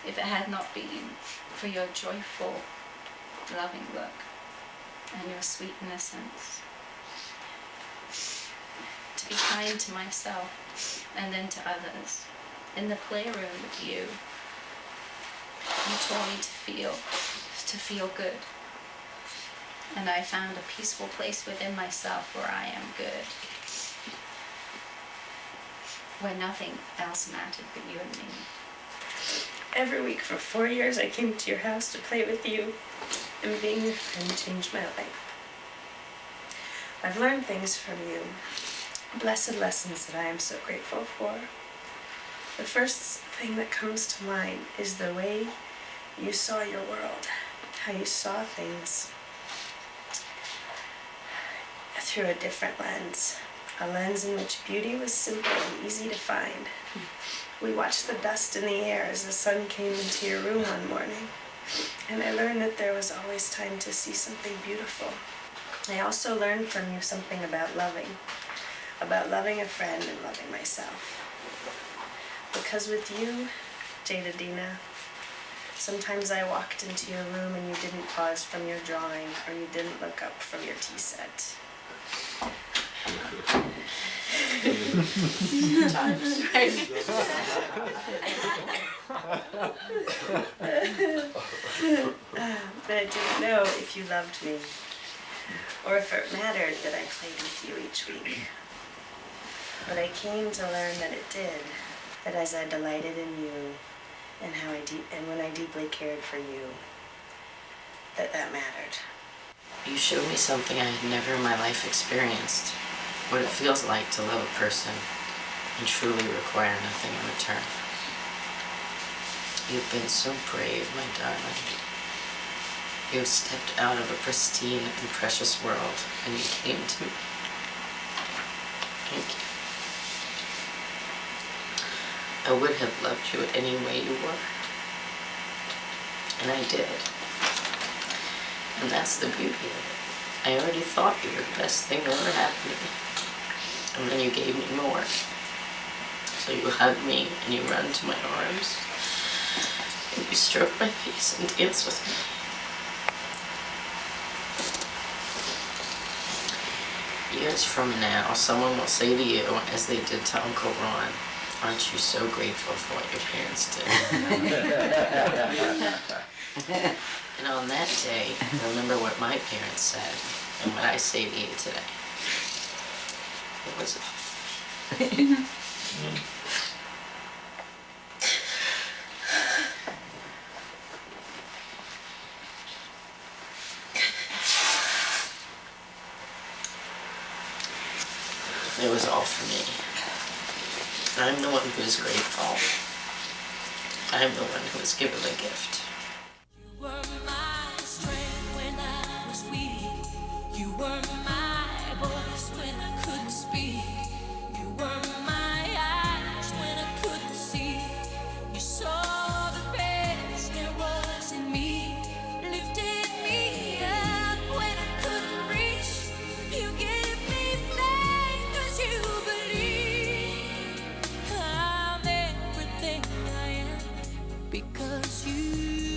if it had not been for your joyful, loving look and your sweet innocence. To be kind to myself and then to others. In the playroom with you, you taught me to feel good. And I found a peaceful place within myself where I am good. Where nothing else mattered but you and me. Every week for 4 years I came to your house to play with you, and being your friend changed my life. I've learned things from you, blessed lessons that I am so grateful for. The first thing that comes to mind is the way you saw your world, how you saw things through a different lens, a lens in which beauty was simple and easy to find. We watched the dust in the air as the sun came into your room one morning, and I learned that there was always time to see something beautiful. I also learned from you something about loving a friend and loving myself. Because with you, Jada Dina, sometimes I walked into your room and you didn't pause from your drawing, or you didn't look up from your tea set. But I didn't know if you loved me, or if it mattered that I played with you each week. But I came to learn that it did, that as I delighted in you, and when I deeply cared for you, that mattered. You showed me something I had never in my life experienced. What it feels like to love a person and truly require nothing in return. You've been so brave, my darling. You have stepped out of a pristine and precious world, and you came to me. Thank you. I would have loved you any way you were. And I did. And that's the beauty of it. I already thought you were the best thing that ever happened to me. And then you gave me more. So you hug me and you run to my arms. And you stroke my face and dance with me. Years from now, someone will say to you, as they did to Uncle Ron, aren't you so grateful for what your parents did? And on that day, remember what my parents said and what I say to you today. It was It was all for me. I'm the one who is grateful. I'm the one who was given the gift. You were my strength when I was weak. You were my voice when I couldn't speak. You were my eyes when I couldn't see. You saw the best there was in me. Lifted me up when I couldn't reach. You gave me faith 'cause you believe I'm everything I am because you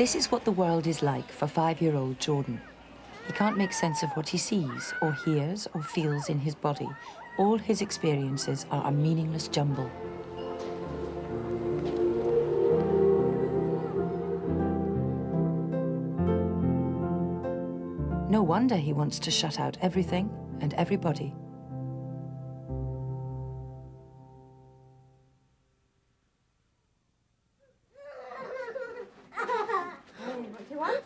This is what the world is like for 5-year-old Jordan. He can't make sense of what he sees or hears or feels in his body. All his experiences are a meaningless jumble. No wonder he wants to shut out everything and everybody. What do you want?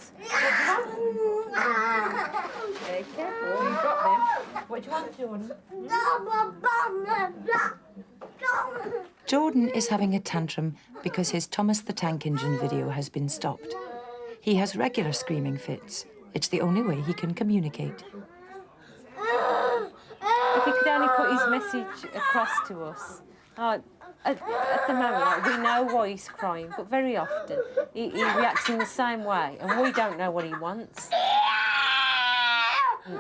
Very careful, you've got them. What do you want, Jordan? Jordan is having a tantrum because his Thomas the Tank Engine video has been stopped. He has regular screaming fits. It's the only way he can communicate. If he could only put his message across to us. At the moment, like, we know why he's crying, but very often he reacts in the same way, and we don't know what he wants.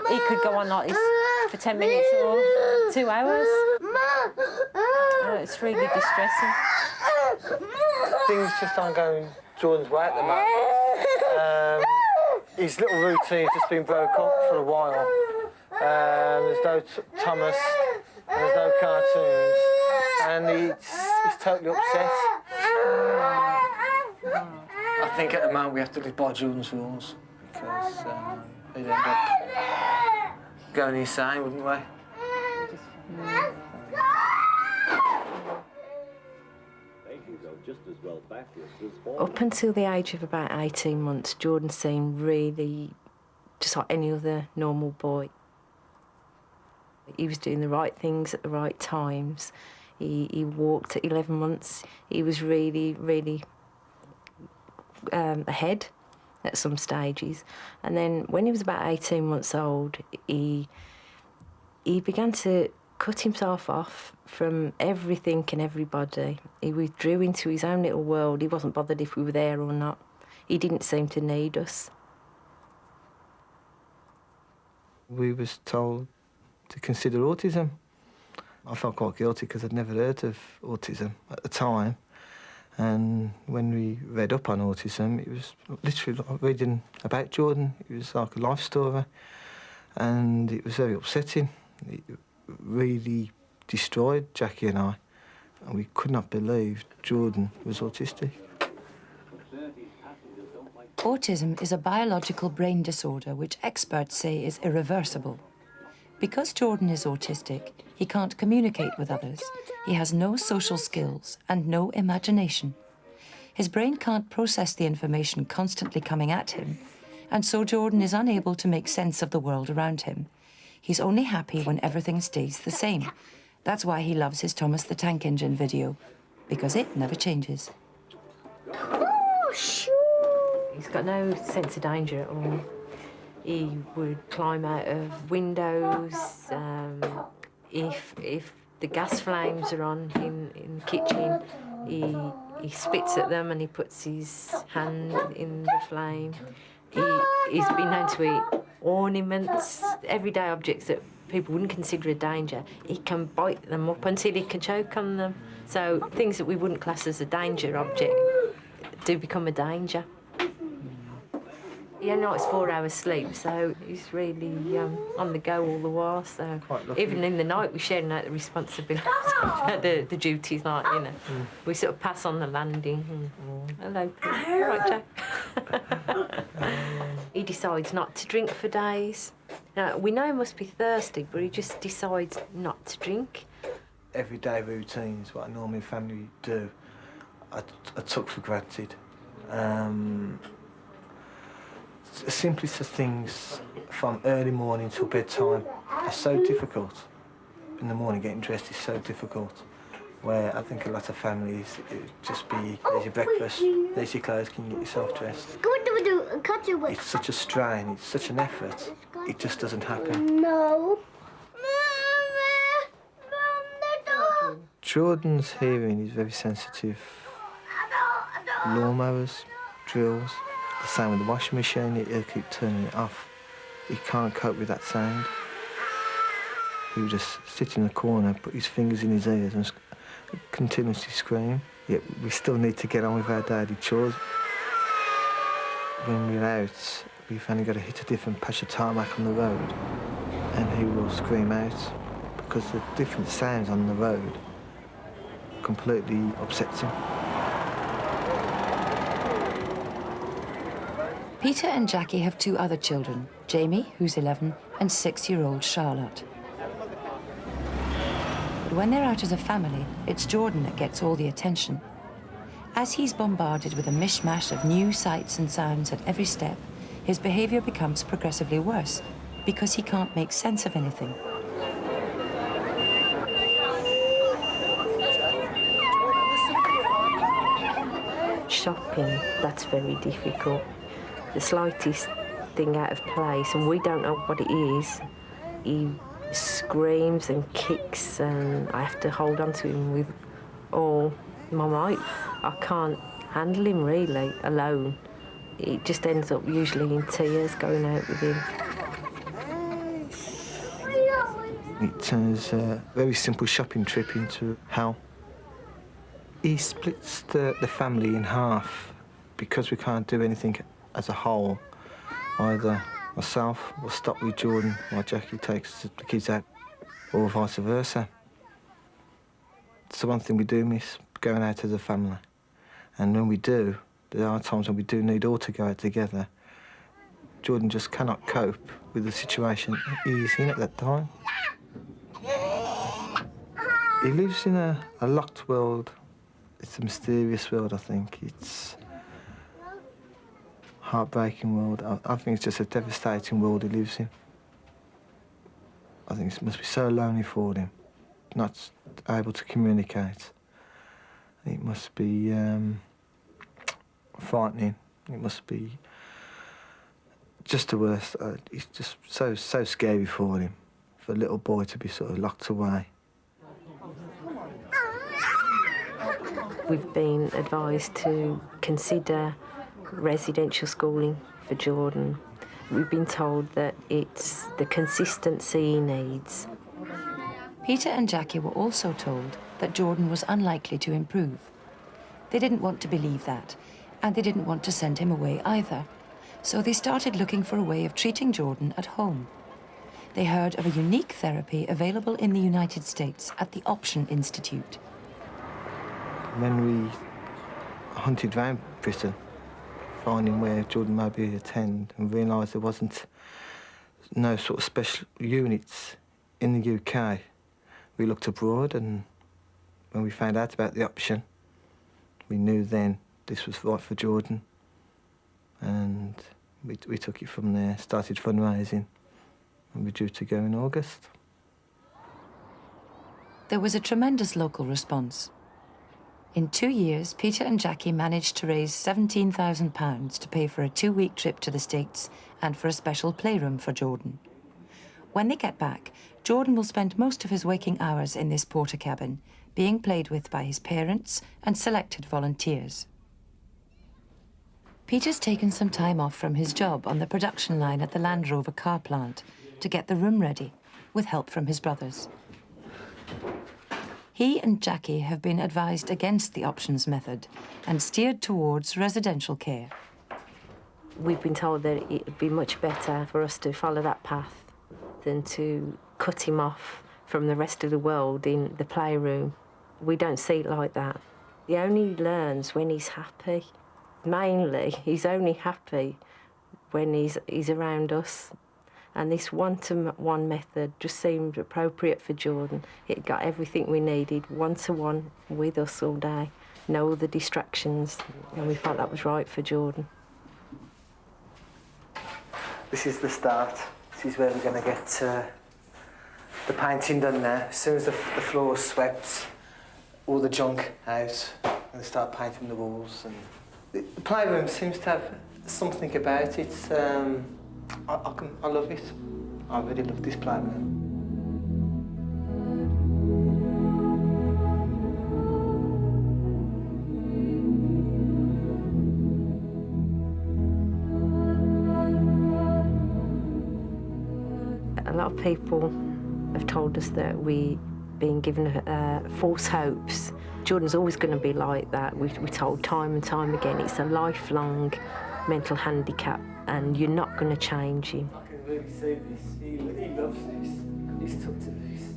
He could go on like this for 10 minutes or 2 hours. It's really distressing. Things just aren't going Jordan's way at the moment. His little routine's just been broke up for a while. There's no Thomas, and there's no cartoons, and he's totally upset. I think at the moment we have to live by Jordan's rules, because he'd end up going insane, wouldn't we? Up until the age of about 18 months, Jordan seemed really just like any other normal boy. He was doing the right things at the right times. He walked at 11 months. He was really, really ahead at some stages. And then when he was about 18 months old, he began to cut himself off from everything and everybody. He withdrew into his own little world. He wasn't bothered if we were there or not. He didn't seem to need us. We was told to consider autism. I felt quite guilty because I'd never heard of autism at the time. And when we read up on autism, it was literally like reading about Jordan. It was like a life story. And it was very upsetting. It really destroyed Jackie and I. And we could not believe Jordan was autistic. Autism is a biological brain disorder which experts say is irreversible. Because Jordan is autistic, he can't communicate with others. He has no social skills and no imagination. His brain can't process the information constantly coming at him, and so Jordan is unable to make sense of the world around him. He's only happy when everything stays the same. That's why he loves his Thomas the Tank Engine video, because it never changes. Oh, sure. He's got no sense of danger at all. He would climb out of windows. If the gas flames are on in the kitchen, he spits at them and he puts his hand in the flame. He's been known to eat ornaments, everyday objects that people wouldn't consider a danger. He can bite them up until he can choke on them. So things that we wouldn't class as a danger object do become a danger. He only likes 4 hours sleep, so he's really on the go all the while. So even in the night, we're sharing out the responsibility, the duties, like, you know. We sort of pass on the landing. Hello, all right, Jack. He decides not to drink for days. Now, we know he must be thirsty, but he just decides not to drink. Everyday routines, what a normal family do, I took for granted. The simplest of things, from early morning till bedtime, are so difficult. In the morning, getting dressed is so difficult. Where I think a lot of families, it would just be, there's your breakfast, there's your clothes, can you get yourself dressed? It's such a strain, it's such an effort, it just doesn't happen. No. Jordan's hearing is very sensitive. Lawnmowers, drills, the same with the washing machine, he'll keep turning it off. He can't cope with that sound. He would just sit in the corner, put his fingers in his ears and continuously scream. Yet we still need to get on with our daily chores. When we're out, we've only got to hit a different patch of tarmac on the road, and he will scream out because the different sounds on the road completely upsets him. Peter and Jackie have 2 other children, Jamie, who's 11, and 6-year-old Charlotte. But when they're out as a family, it's Jordan that gets all the attention. As he's bombarded with a mishmash of new sights and sounds at every step, his behaviour becomes progressively worse because he can't make sense of anything. Shopping, that's very difficult. The slightest thing out of place, and we don't know what it is, he screams and kicks, and I have to hold on to him with all my might. I can't handle him really alone. It just ends up usually in tears going out with him. It turns a very simple shopping trip into hell. He splits the family in half because we can't do anything as a whole. Either myself will stop with Jordan while Jackie takes the kids out, or vice versa. It's the one thing we do miss, going out as a family. And when we do, there are times when we do need all to go out together. Jordan just cannot cope with the situation he's in at that time. He lives in a locked world. It's a mysterious world, I think. It's a heartbreaking world. I think it's just a devastating world he lives in. I think it must be so lonely for him, not able to communicate. It must be frightening. It must be just the worst. It's just so scary for him, for a little boy to be sort of locked away. We've been advised to consider residential schooling for Jordan. We've been told that it's the consistency he needs. Peter and Jackie were also told that Jordan was unlikely to improve. They didn't want to believe that, and they didn't want to send him away either. So they started looking for a way of treating Jordan at home. They heard of a unique therapy available in the United States at the Option Institute. When we hunted around Britain, finding where Jordan maybe attend, and realised there wasn't no sort of special units in the UK, we looked abroad, and when we found out about the Option, we knew then this was right for Jordan, and we took it from there, started fundraising, and we're due to go in August. There was a tremendous local response. In 2 years, Peter and Jackie managed to raise £17,000 to pay for a 2-week trip to the States and for a special playroom for Jordan. When they get back, Jordan will spend most of his waking hours in this porter cabin, being played with by his parents and selected volunteers. Peter's taken some time off from his job on the production line at the Land Rover car plant to get the room ready, with help from his brothers. He and Jackie have been advised against the options method and steered towards residential care. We've been told that it would be much better for us to follow that path than to cut him off from the rest of the world in the playroom. We don't see it like that. He only learns when he's happy. Mainly, he's only happy when he's around us. And this one-to-one method just seemed appropriate for Jordan. It got everything we needed, one-to-one with us all day, no other distractions, and we felt that was right for Jordan. This is the start. This is where we're going to get the painting done now. As soon as the floor's swept, all the junk out, we're going to start painting the walls. And the playroom seems to have something about it. I love it. I really love this playroom. A lot of people have told us that we're being given false hopes. Jordan's always going to be like that. We're told time and time again it's a lifelong mental handicap, and you're not going to change him. I can really see this. He loves this. He's took to this.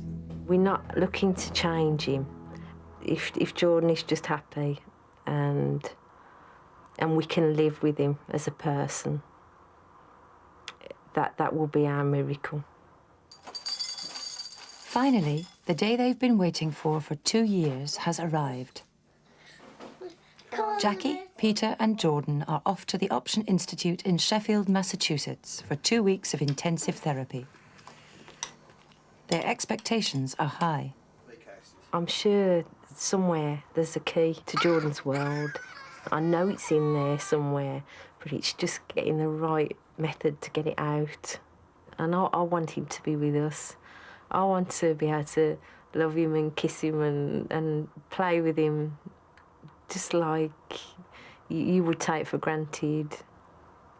We're not looking to change him. If Jordan is just happy and we can live with him as a person, that will be our miracle. Finally, the day they've been waiting for 2 years has arrived. Jackie, Peter and Jordan are off to the Option Institute in Sheffield, Massachusetts for 2 weeks of intensive therapy. Their expectations are high. I'm sure somewhere there's a key to Jordan's world. I know it's in there somewhere, but it's just getting the right method to get it out. And I want him to be with us. I want to be able to love him and kiss him and play with him, just like you would take for granted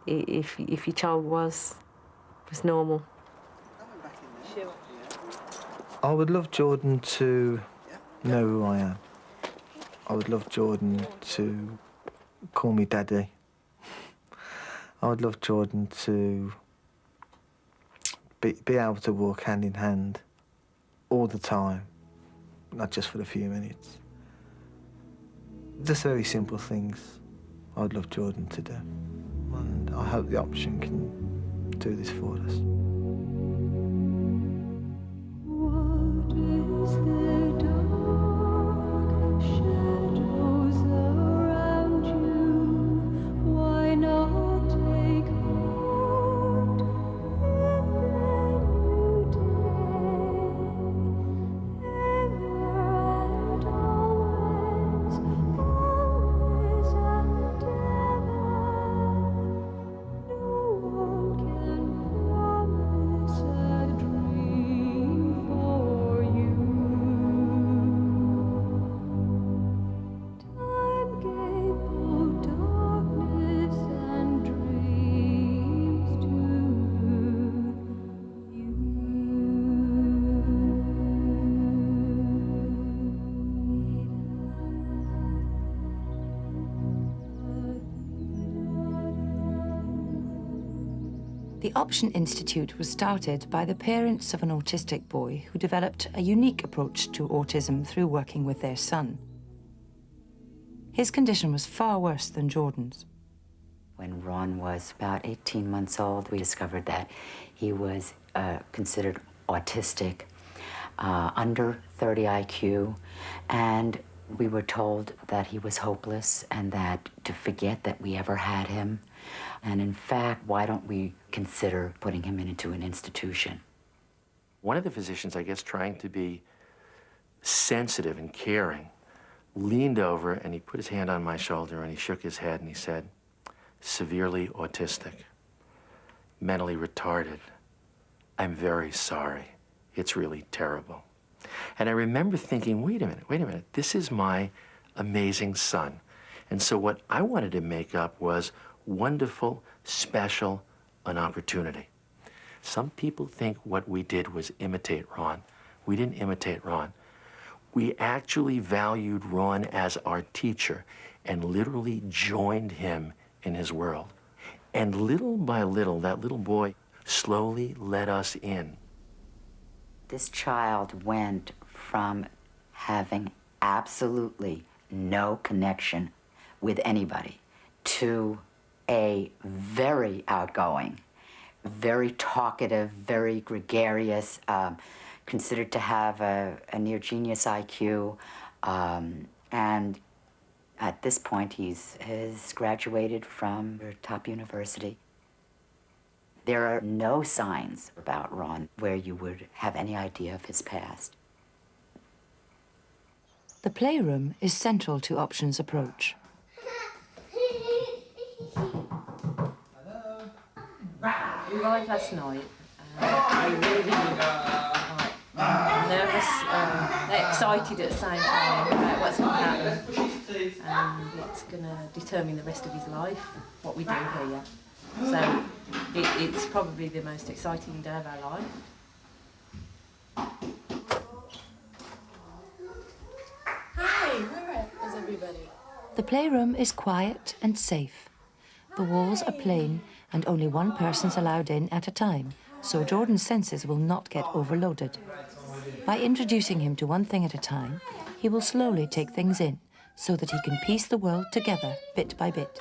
if your child was normal. I would love Jordan to know who I am. I would love Jordan to call me Daddy. I would love Jordan to be able to walk hand in hand all the time, not just for a few minutes. Just very simple things I would love Jordan to do. And I hope the Option can do this for us. What is the dark shadows around you? Why not take heart in the new day? Ever and always, always and ever. No one can promise a dream for you. Time gave both darkness and dreams The Option Institute was started by the parents of an autistic boy who developed a unique approach to autism through working with their son. His condition was far worse than Jordan's. When Ron was about 18 months old, we discovered that he was considered autistic, under 30 IQ, and we were told that he was hopeless and that to forget that we ever had him. And in fact, why don't we consider putting him into an institution? One of the physicians, I guess, trying to be sensitive and caring, leaned over and he put his hand on my shoulder and he shook his head and he said, "Severely autistic, mentally retarded. I'm very sorry. It's really terrible." And I remember thinking, wait a minute, this is my amazing son. And so what I wanted to make up was wonderful, special, an opportunity. Some people think what we did was imitate Ron. We didn't imitate Ron. We actually valued Ron as our teacher and literally joined him in his world. And little by little, that little boy slowly let us in. This child went from having absolutely no connection with anybody to a very outgoing, very talkative, very gregarious, considered to have a near genius IQ, and at this point has graduated from a top university. There are no signs about Ron where you would have any idea of his past. The playroom is central to Option's approach. We arrived last night. We really nervous, excited at the same time about what's going to happen, and it's going to determine the rest of his life, what we do here. So it's probably the most exciting day of our life. Hi, where is everybody? The playroom is quiet and safe. The walls are plain and only one person's allowed in at a time, so Jordan's senses will not get overloaded. By introducing him to one thing at a time, he will slowly take things in so that he can piece the world together bit by bit.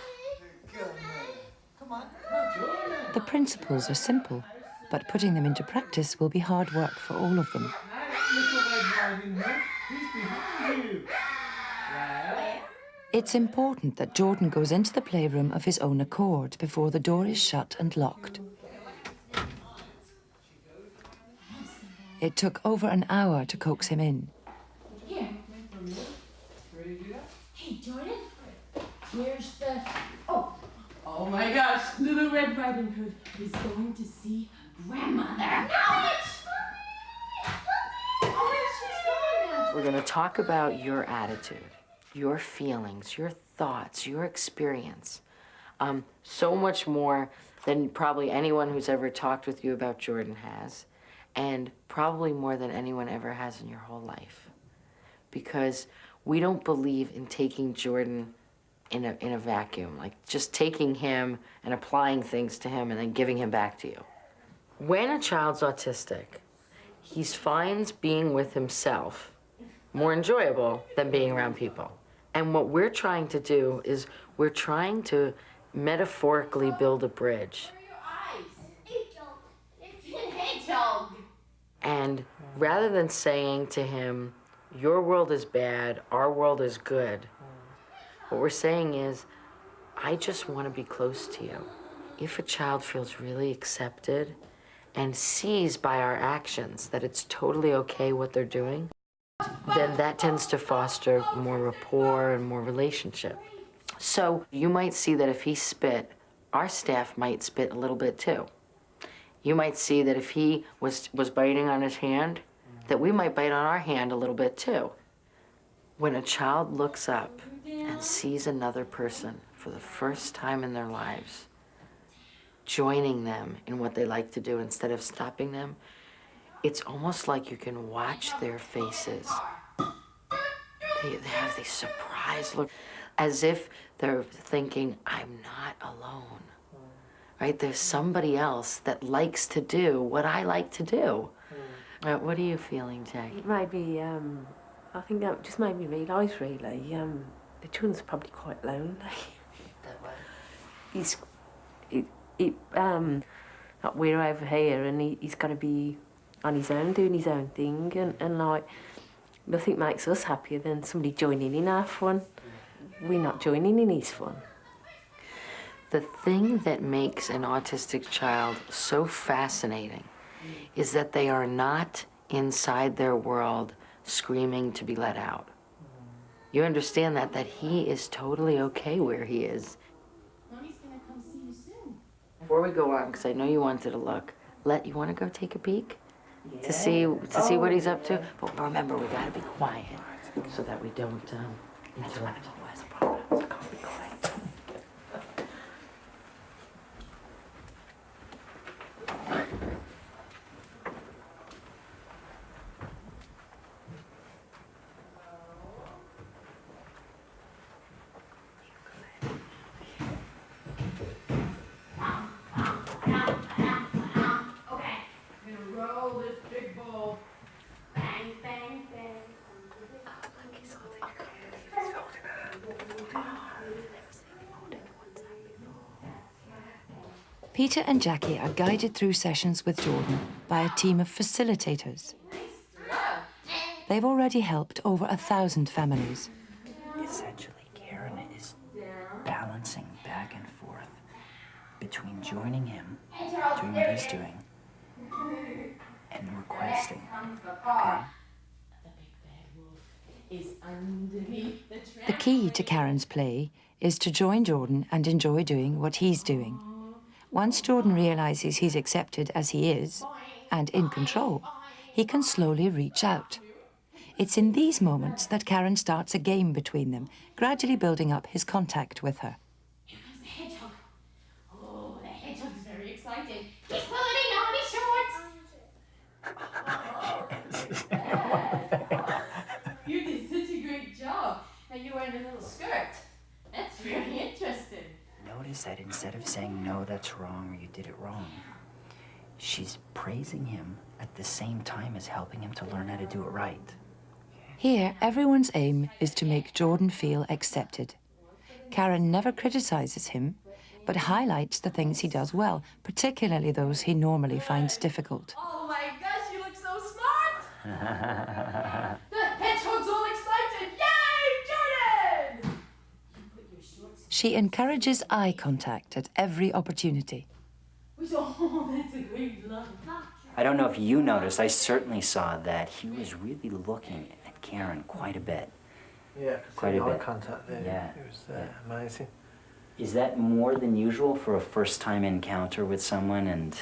The principles are simple, but putting them into practice will be hard work for all of them. It's important that Jordan goes into the playroom of his own accord before the door is shut and locked. It took over an hour to coax him in. Here. Hey, Jordan. Where's the... Oh my gosh. Little Red Riding Hood is going to see her grandmother. No, it's... Oh, she's going now. We're going to talk about your attitude, your feelings, your thoughts, your experience. So much more than probably anyone who's ever talked with you about Jordan has. And probably more than anyone ever has in your whole life. Because we don't believe in taking Jordan in a vacuum, like just taking him and applying things to him and then giving him back to you. When a child's autistic, he finds being with himself more enjoyable than being around people. And what we're trying to do is we're trying to metaphorically build a bridge. And rather than saying to him, your world is bad, our world is good, what we're saying is, I just want to be close to you. If a child feels really accepted and sees by our actions that it's totally okay what they're doing, then that tends to foster more rapport and more relationship. So you might see that if he spit, our staff might spit a little bit too. You might see that if he was biting on his hand, that we might bite on our hand a little bit too. When a child looks up and sees another person for the first time in their lives, joining them in what they like to do instead of stopping them, it's almost like you can watch their faces. They have this surprised look, as if they're thinking, I'm not alone. Right? There's somebody else that likes to do what I like to do. What are you feeling, Jack? It made me, I think that just made me realise, really, the children's probably quite lonely. That way. Like we're over here and he's got to be on his own, doing his own thing, and like, nothing makes us happier than somebody joining in our fun. We're not joining in his fun. The thing that makes an autistic child so fascinating is that they are not inside their world screaming to be let out. You understand that he is totally okay where he is. Mommy's gonna come see you soon. Before we go on, because I know you wanted to look, you want to go take a peek to see what he's up to? But remember, we gotta be quiet so that we don't interrupt. Peter and Jackie are guided through sessions with Jordan by a team of facilitators. They've already helped over 1,000 families. Essentially, Karen is balancing back and forth between joining him, doing what he's doing, and requesting. Okay? The key to Karen's play is to join Jordan and enjoy doing what he's doing. Once Jordan realizes he's accepted as he is, and in control, he can slowly reach out. It's in these moments that Karen starts a game between them, gradually building up his contact with her. Here comes the hedgehog. Oh, the hedgehog's very excited. He's pulling on his shorts. You did such a great job. And you're wearing a little skirt. That's very interesting. Notice is that instead of saying, no, that's wrong, or you did it wrong, she's praising him at the same time as helping him to learn how to do it right. Here, everyone's aim is to make Jordan feel accepted. Karen never criticizes him, but highlights the things he does well, particularly those he normally finds difficult. Oh my gosh, you look so smart! The hedgehog's all excited! Yay, Jordan! She encourages eye contact at every opportunity. Oh, that's a great love. I don't know if you noticed, I certainly saw that he was really looking at Karen quite a bit. Yeah, quite a eye bit. contact there. Yeah. It was amazing. Is that more than usual for a first-time encounter with someone? And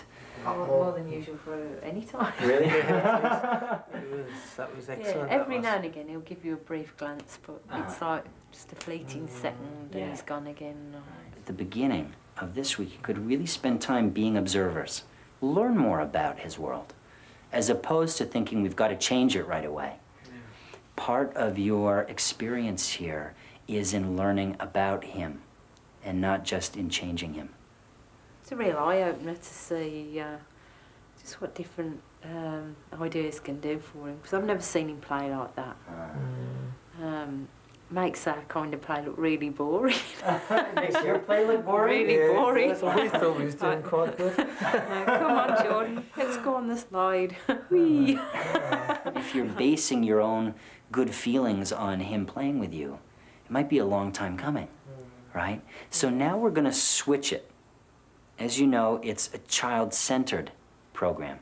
More than usual for any time. really? That was excellent. Yeah, every now and again he'll give you a brief glance, but it's like just a fleeting second and he's gone again. At the beginning of this week, you could really spend time being observers. Learn more about his world, as opposed to thinking we've got to change it right away. Part of your experience here is in learning about him and not just in changing him. It's a real eye-opener to see just what different ideas can do for him, because I've never seen him play like that. Makes our kind of play look really boring. Makes your play look boring? Really boring. That's what we thought we was doing quite good. Come on, Jordan, let's go on the slide. Whee. If you're basing your own good feelings on him playing with you, it might be a long time coming, right? So now we're going to switch it. As you know, it's a child-centered program,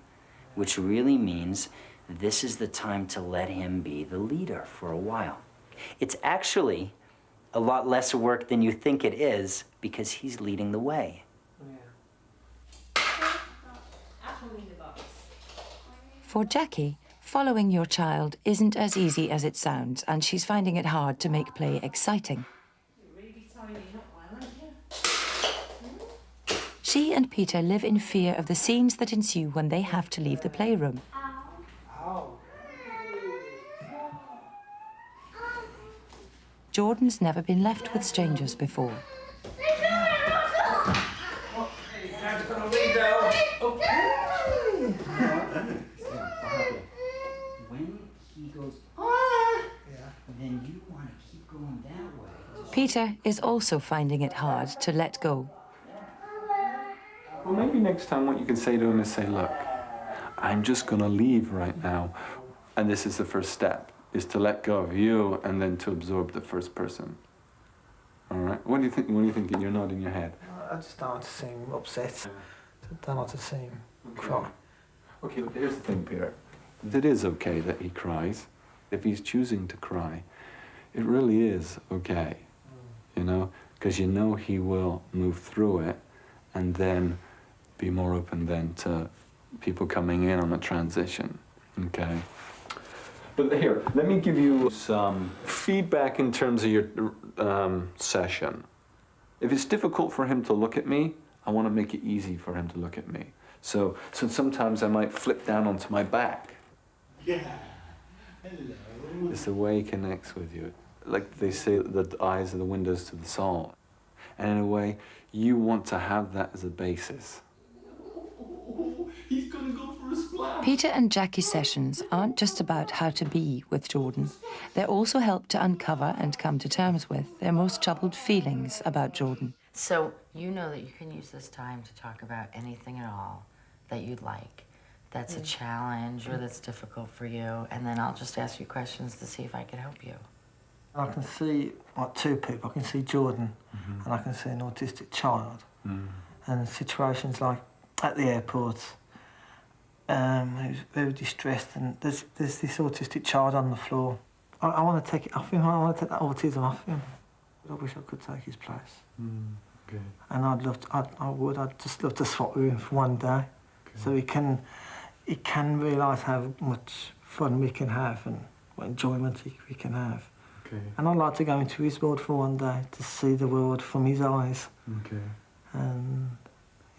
which really means this is the time to let him be the leader for a while. It's actually a lot less work than you think it is because he's leading the way. For Jackie, following your child isn't as easy as it sounds, and she's finding it hard to make play exciting. She and Peter live in fear of the scenes that ensue when they have to leave the playroom. Jordan's never been left with strangers before. When he goes, then you want to keep going that way. Peter is also finding it hard to let go. Well, maybe next time what you can say to him is say, look, I'm just going to leave right now. And this is the first step, is to let go of you and then to absorb the first person. All right? What do you think? What are you thinking? You're nodding your head. I just don't want to see him upset. I don't want to see him cry. Okay, look, here's the thing, Peter. It is okay that he cries. If he's choosing to cry, it really is okay, you know, because you know he will move through it and then be more open then to people coming in on a transition, okay? But here, let me give you some feedback in terms of your session. If it's difficult for him to look at me, I want to make it easy for him to look at me. So sometimes I might flip down onto my back. Yeah. Hello. It's the way he connects with you. Like they say, the eyes are the windows to the soul. And in a way, you want to have that as a basis. He's gonna go for a splash. Peter and Jackie's sessions aren't just about how to be with Jordan. They also help to uncover and come to terms with their most troubled feelings about Jordan. So you know that you can use this time to talk about anything at all that you'd like. That's a challenge or that's difficult for you, and then I'll just ask you questions to see if I can help you. I can see like two people. I can see Jordan and I can see an autistic child. And situations like at the airport, who's very distressed, and there's this autistic child on the floor. I want to take it off him. I want to take that autism off him. I wish I could take his place. Okay. And I'd just love to swap with him for one day, so he can realise how much fun we can have and what enjoyment we can have. Okay. And I'd like to go into his world for one day to see the world from his eyes. Okay. And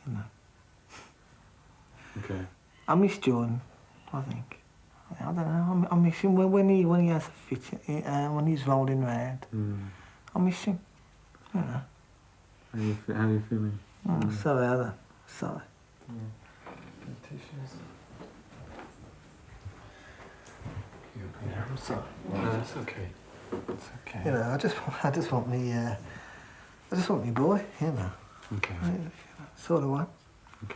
you know. Okay. I miss Jordan, I think. I don't know. I miss him when he has a fit, when he's rolling around. I miss him. You know. How are you feeling? Oh, sorry, Alan. Sorry. I'm sorry. No, that's okay. It's okay. You know, I just want me boy. You know. Okay. That's all I want. Okay.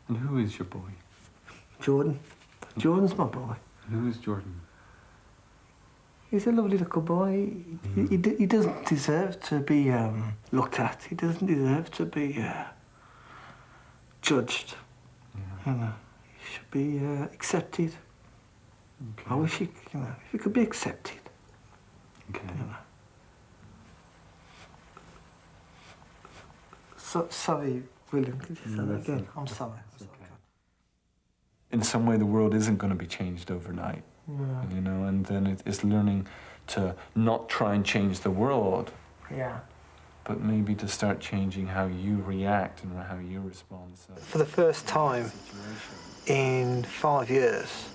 And who is your boy? Jordan. Jordan's my boy. Who is Jordan? He's a lovely little boy. He doesn't deserve to be looked at. He doesn't deserve to be judged. You know, he should be accepted. Okay. I wish if he could be accepted. Okay. You know. Sorry, William. Could you say that again? I'm sorry. In some way, the world isn't going to be changed overnight. Yeah. You know, and then it's learning to not try and change the world, Yeah. but maybe to start changing how you react and how you respond. So, For the first time in 5 years,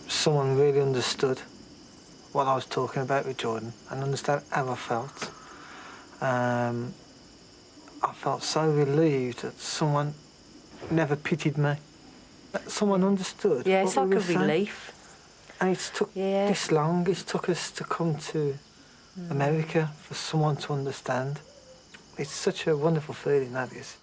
someone really understood what I was talking about with Jordan and understand how I felt. I felt so relieved that someone never pitied me. That someone understood. Yeah, it's what we like a were saying. relief. And it's took this long. It's took us to come to America for someone to understand. It's such a wonderful feeling, that is.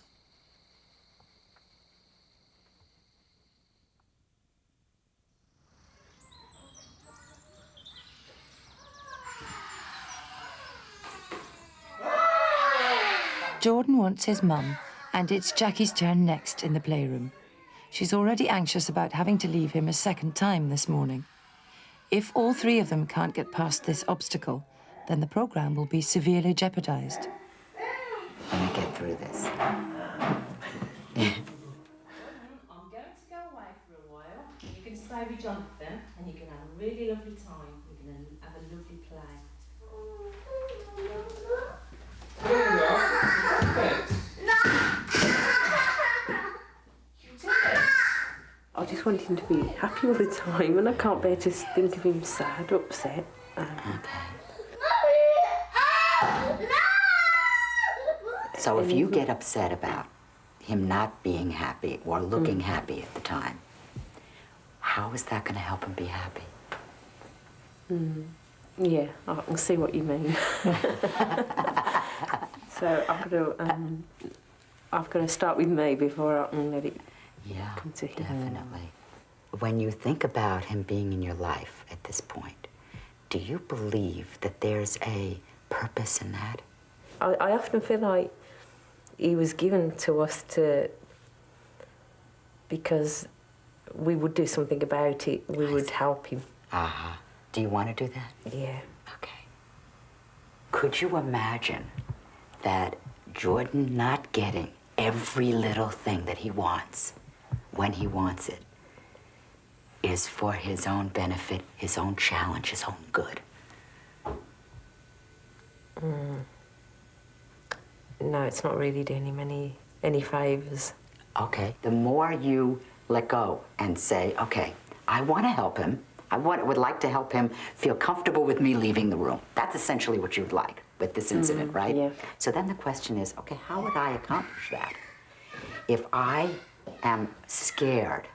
Jordan wants his mum, and it's Jackie's turn next in the playroom. She's already anxious about having to leave him a second time this morning. If all three of them can't get past this obstacle, then the programme will be severely jeopardised. Let me get through this. I'm going to go away for a while. You can stay with Jonathan and you can have a really lovely time. You can have a lovely play. I just want him to be happy all the time, and I can't bear to think of him sad or upset. So if you get upset about him not being happy or looking happy at the time, how is that going to help him be happy? Yeah, I can see what you mean. So I've got to start with me before I can let it come to him. Definitely. When you think about him being in your life at this point, do you believe that there's a purpose in that? I often feel like he was given to us because we would do something about it. We would help him. Do you want to do that? Yeah. Okay. Could you imagine that Jordan not getting every little thing that he wants when he wants it is for his own benefit, his own challenge, his own good? No, it's not really doing him any favours. Okay. The more you let go and say, okay, I want to help him. Would like to help him feel comfortable with me leaving the room. That's essentially what you would like with this incident, right? Yeah. So then the question is, okay, how would I accomplish that? If I am scared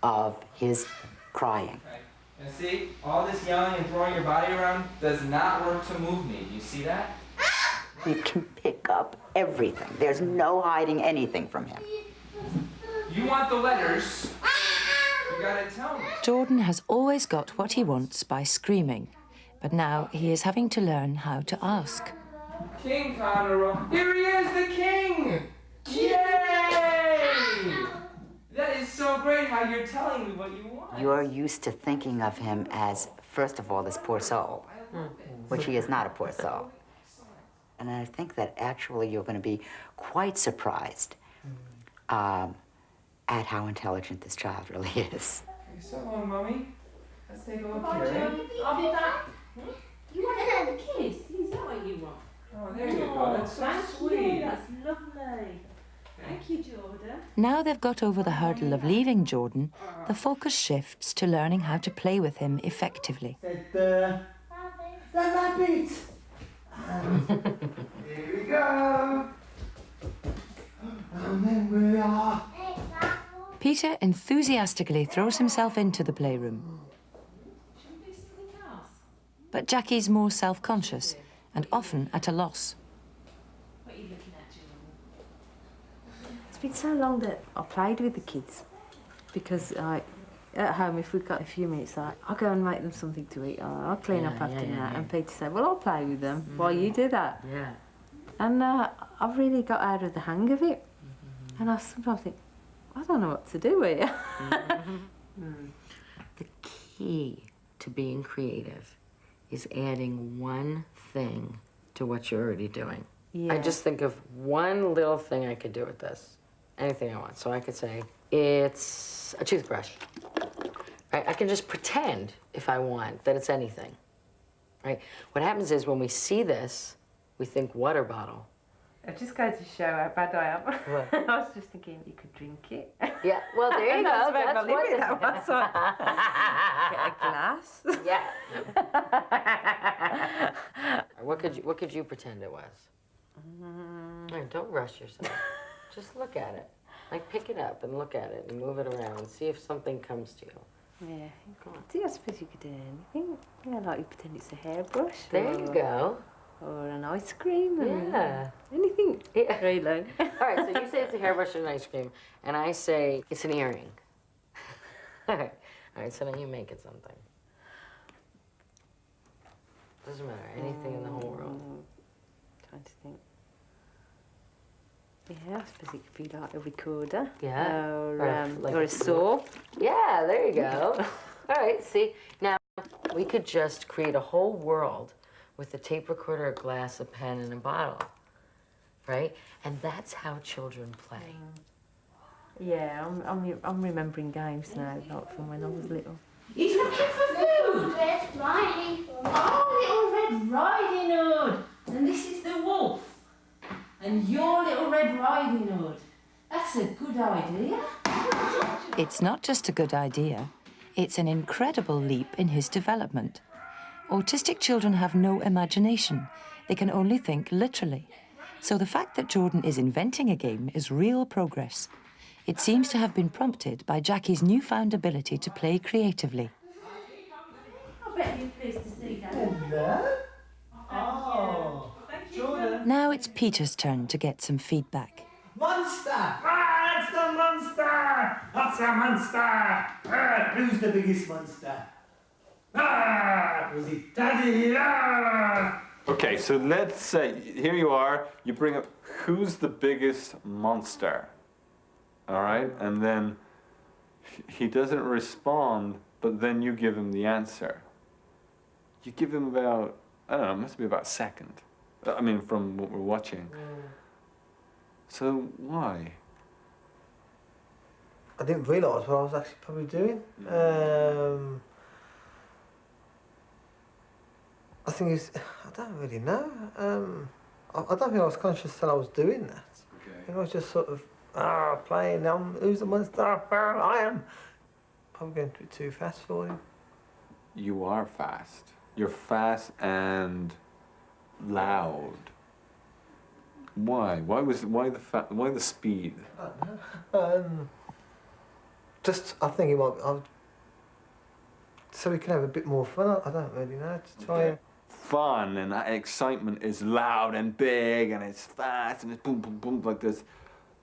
of his crying. And see, all this yelling and throwing your body around does not work to move me. You see that? You can pick up everything. There's no hiding anything from him. You want the letters? You gotta tell me. Jordan has always got what he wants by screaming, but now he is having to learn how to ask. King Conroe. Here he is, the king! Yay! That is so great how you're telling me what you want. You're used to thinking of him as, first of all, this poor soul, which he is not a poor soul. And I think that actually you're going to be quite surprised at how intelligent this child really is. Okay, so long, Mommy. Let's take a look here, eh? I'll be back. You want to have a kiss? Is that what you want? Oh, there you go. That's so sweet. That's lovely. Thank you, Jordan. Now they've got over the hurdle of leaving Jordan, the focus shifts to learning how to play with him effectively. The rabbit. Here we go. And then we are. Peter enthusiastically throws himself into the playroom. But Jackie's more self-conscious and often at a loss. What are you looking at, It's been so long that I played with the kids because at home, if we've got a few minutes, I'll go and make them something to eat. I'll clean up after that. And Peter said, well, I'll play with them while you do that. Yeah. And I've really got out of the hang of it. And I sometimes think, I don't know what to do here. The key to being creative is adding one thing to what you're already doing. Yeah. I just think of one little thing I could do with this. Anything I want. So I could say, it's a toothbrush. Right? I can just pretend, if I want, that it's anything. Right? What happens is when we see this, we think water bottle. It just goes to show how bad I am. What? I was just thinking you could drink it. Yeah, well, there you go. That's That's my limit, that was like, get a glass. Yeah. What could you pretend it was? Right, don't rush yourself. Just look at it. Like, pick it up and look at it and move it around and see if something comes to you. Yeah. I suppose you could do anything. Yeah, like you pretend it's a hairbrush. There you go. Or an ice cream. Yeah. Anything. Yeah. Really. All right, so you say it's a hairbrush and an ice cream, and I say it's an earring. All right, so now you make it something. Doesn't matter, anything in the whole world. Trying to think. Yeah, I suppose it could be like a recorder. Yeah. Or a saw. Yeah, there you go. All right, see, now we could just create a whole world with a tape recorder, a glass, a pen, and a bottle, right? And that's how children play. Yeah, I'm remembering games now, like from when I was little. He's looking for food. Red Riding Hood. Oh, little Red Riding Hood. And this is the wolf. And your little Red Riding Hood. That's a good idea. It's not just a good idea, it's an incredible leap in his development. Autistic children have no imagination. They can only think literally. So the fact that Jordan is inventing a game is real progress. It seems to have been prompted by Jackie's newfound ability to play creatively. I bet you're pleased to see that. Hello? Oh, Jordan. Now it's Peter's turn to get some feedback. Monster! Ah, it's the monster! That's a monster! Who's the biggest monster? Was it Daddy? Okay, so let's say, here you are, you bring up, who's the biggest monster? All right, and then he doesn't respond, but then you give him the answer. You give him about, I don't know, it must be about a second. I mean, from what we're watching. So why? I didn't realise what I was actually probably doing. I think it's, I don't really know. I don't think I was conscious that I was doing that. Okay. I think I was just sort of playing, who's the monster? I am. Probably going a bit too fast for him. You are fast. You're fast and loud. Why? Why the speed? I don't know. Just, I think it might be, so we can have a bit more fun. I don't really know. To try and... Fun and that excitement is loud and big and it's fast and it's boom, boom, boom like this.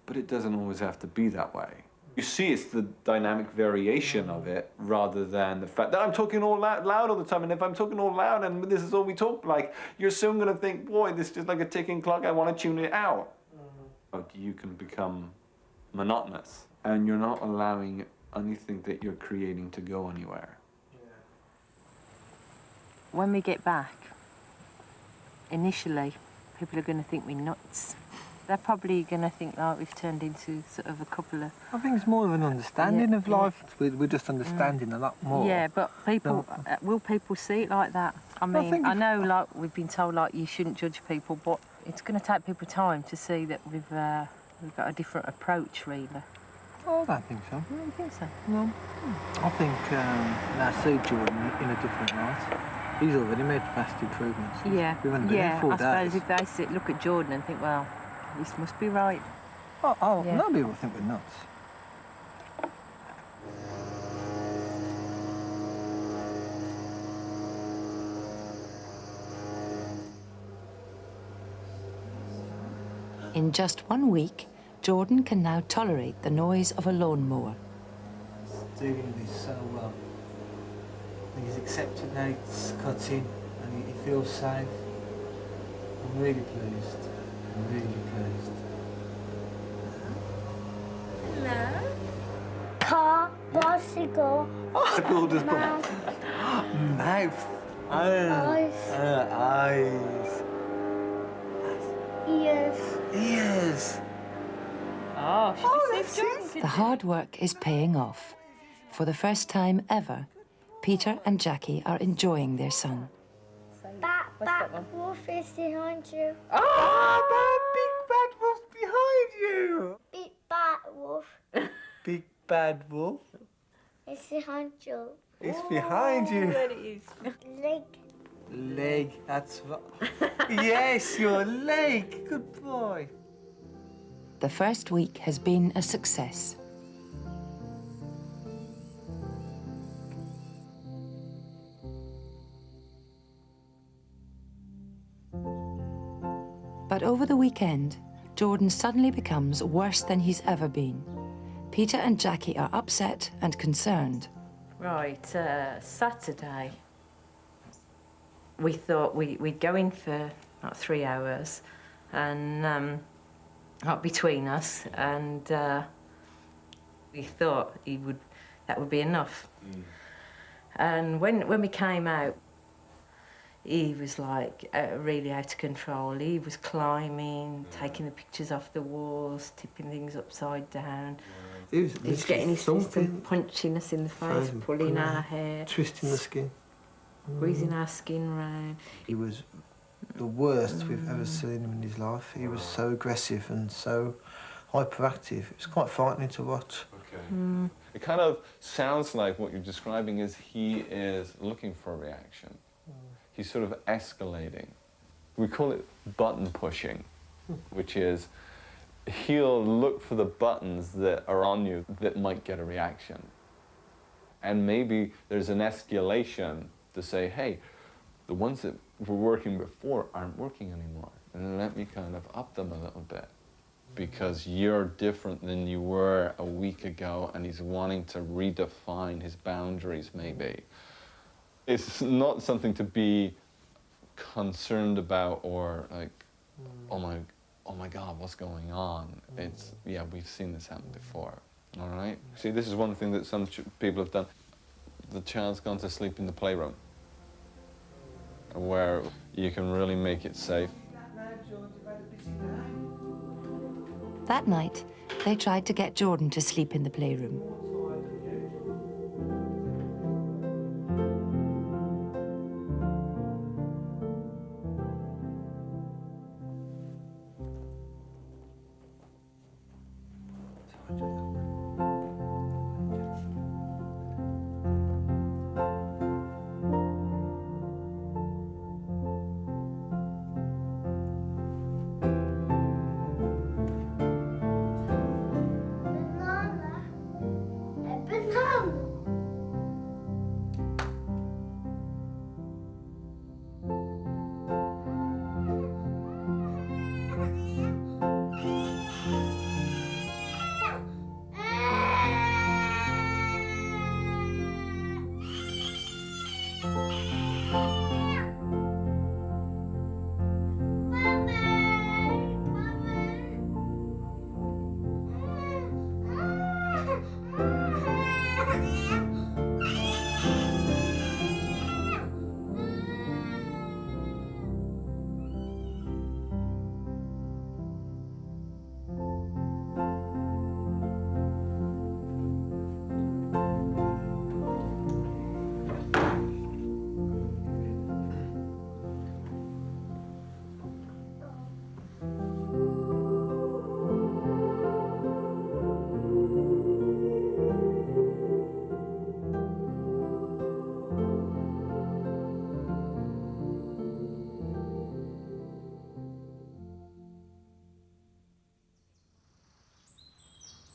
But it doesn't always have to be that way. You see, it's the dynamic variation of it rather than the fact that I'm talking all loud all the time. And if I'm talking all loud and this is all we talk like, you're soon going to think, boy, this is just like a ticking clock. I want to tune it out. You can become monotonous and you're not allowing anything that you're creating to go anywhere. When we get back, initially, people are going to think we're nuts. They're probably going to think like we've turned into sort of a couple of... I think it's more of an understanding of life. We're just understanding a lot more. Yeah, but people, will people see it like that? I mean, I know like we've been told like you shouldn't judge people, but it's going to take people time to see that we've got a different approach, really. Oh, I don't think so. You don't think so? No. I think I see Jordan in a different light. He's already made vast improvements. Yeah, We've only been here 4 I days. suppose if they look at Jordan and think, well, this must be right. Oh, Yeah. a lot of people think we're nuts. In just 1 week, Jordan can now tolerate the noise of a lawnmower. He's doing this so well. I think he's accepted now, he's cutting, and he feels safe. I'm really pleased. I'm really pleased. Hello. Car, bicycle. Oh, gorgeous mouth. Eyes. Eyes. Ears. Ears. Oh, that's it. The hard work is paying off. For the first time ever, Peter and Jackie are enjoying their son. That wolf is behind you. Oh, that big bad wolf behind you. Big bad wolf Big bad wolf. is behind you. It's behind you. There it is. Leg. Leg, that's right. Yes, your leg. Good boy. The first week has been a success. But over the weekend, Jordan suddenly becomes worse than he's ever been. Peter and Jackie are upset and concerned. Right, Saturday, we thought we'd go in for about 3 hours and up between us, and we thought that would be enough. And when we came out, he was like really out of control. He was climbing, taking the pictures off the walls, tipping things upside down. He was getting his fist and punching us in the face, pulling our hair, twisting the skin, squeezing our skin round. He was the worst we've ever seen him in his life. He was so aggressive and so hyperactive. It was quite frightening to watch. Okay. It kind of sounds like what you're describing is he is looking for a reaction. He's sort of escalating. We call it button pushing, which is he'll look for the buttons that are on you that might get a reaction. And maybe there's an escalation to say, hey, the ones that were working before aren't working anymore. And let me kind of up them a little bit. Because you're different than you were a week ago, and he's wanting to redefine his boundaries, maybe. It's not something to be concerned about or like, oh my God, what's going on? It's, yeah, we've seen this happen before, all right? See, this is one thing that some people have done. The child's gone to sleep in the playroom, where you can really make it safe. That night, they tried to get Jordan to sleep in the playroom.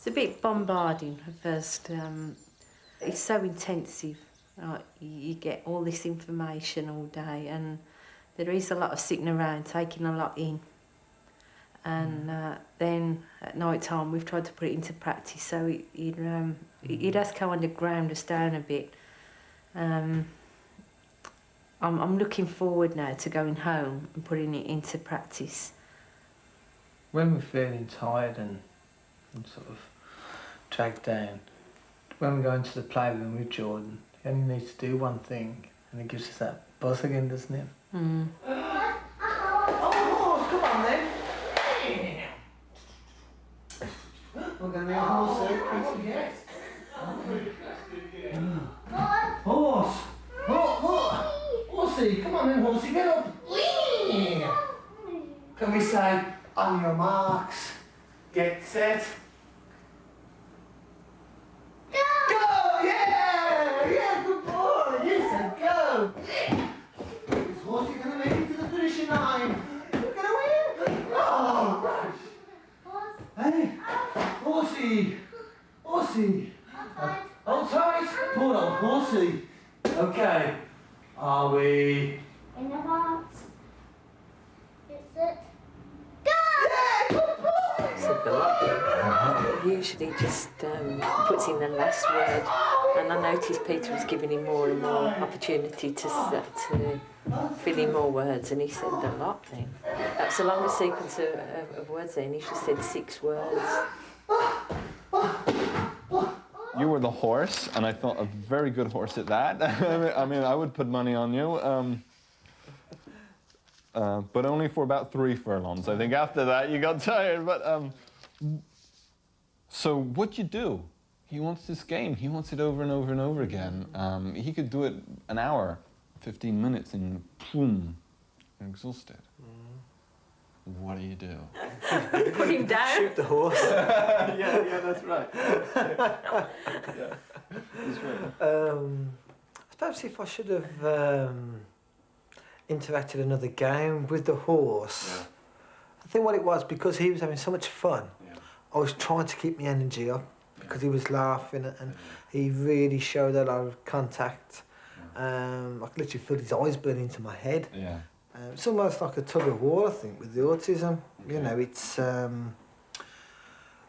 It's a bit bombarding at first. It's so intensive. You get all this information all day, and there is a lot of sitting around, taking a lot in. And then at night time, we've tried to put it into practice, so it has kind of ground us down a bit. I'm looking forward now to going home and putting it into practice. When we're feeling tired and sort of dragged down, when we go into the playroom with Jordan, he only needs to do one thing, and it gives us that buzz again, doesn't it? Mm. Oh, come on then. We're going to be a horse, oh, yes. Horse! Horsey, come on then, horsey, get up. Can we say, on your marks, get set. Go! Yeah! Yeah, good boy! Yes, go! Is horsey going to make it to the finishing line? We're going to win! Oh, gosh! Hey, horsey! Horsey! Hold tight! Poor old horsey. Okay. Are we... In the box. Is it? Yeah, good boy! Said the lot. Usually just puts in the last word, and I noticed Peter was giving him more and more opportunity to fill in more words, and he said the lot then. That's the longest sequence of words then. He just said 6 words. You were the horse, and I thought a very good horse at that. I mean, I would put money on you. But only for about 3 furlongs. I think after that you got tired. But so what you do? He wants this game. He wants it over and over and over again. He could do it an hour, 15 minutes, and boom, you're exhausted. What do you do? Put him down. Shoot the horse. yeah, that's right. Yeah, that's right. I suppose if I should have interacted another game with the horse. Yeah. I think what it was, because he was having so much fun, I was trying to keep my energy up because he was laughing and he really showed a lot of contact. I could literally feel his eyes burning into my head. Yeah. It's almost like a tug of war, I think, with the autism. Okay. You know, it's... I'm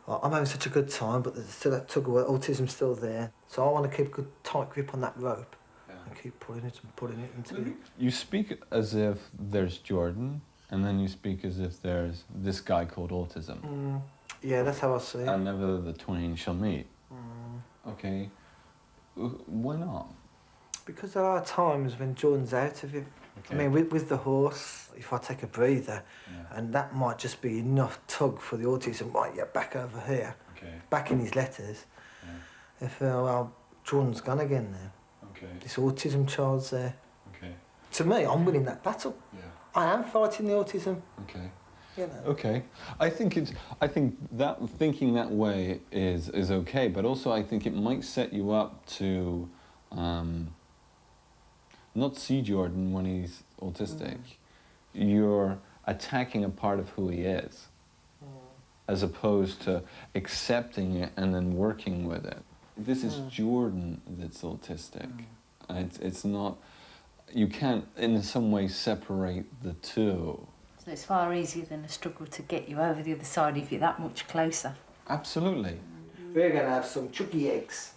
having such a good time, but there's still that tug of war. Autism's still there. So I want to keep a good tight grip on that rope and keep pulling it and pulling it until... You speak as if there's Jordan, and then you speak as if there's this guy called autism. Yeah, that's how I see it. And never the twain shall meet. Okay. Why not? Because there are times when Jordan's out of it. Okay. I mean, with the horse, if I take a breather, and that might just be enough tug for the autism, right, yeah, back over here, back in his letters. If, well, Jordan's gone again now. This autism child's there. To me, I'm winning that battle. I am fighting the autism. You know. Okay. I think that thinking that way is okay, but also I think it might set you up to not see Jordan when he's autistic. You're attacking a part of who he is, as opposed to accepting it and then working with it. This is Jordan that's autistic. It's not, you can't in some way separate the two. So it's far easier than a struggle to get you over the other side if you're that much closer. Absolutely. We're going to have some chucky eggs.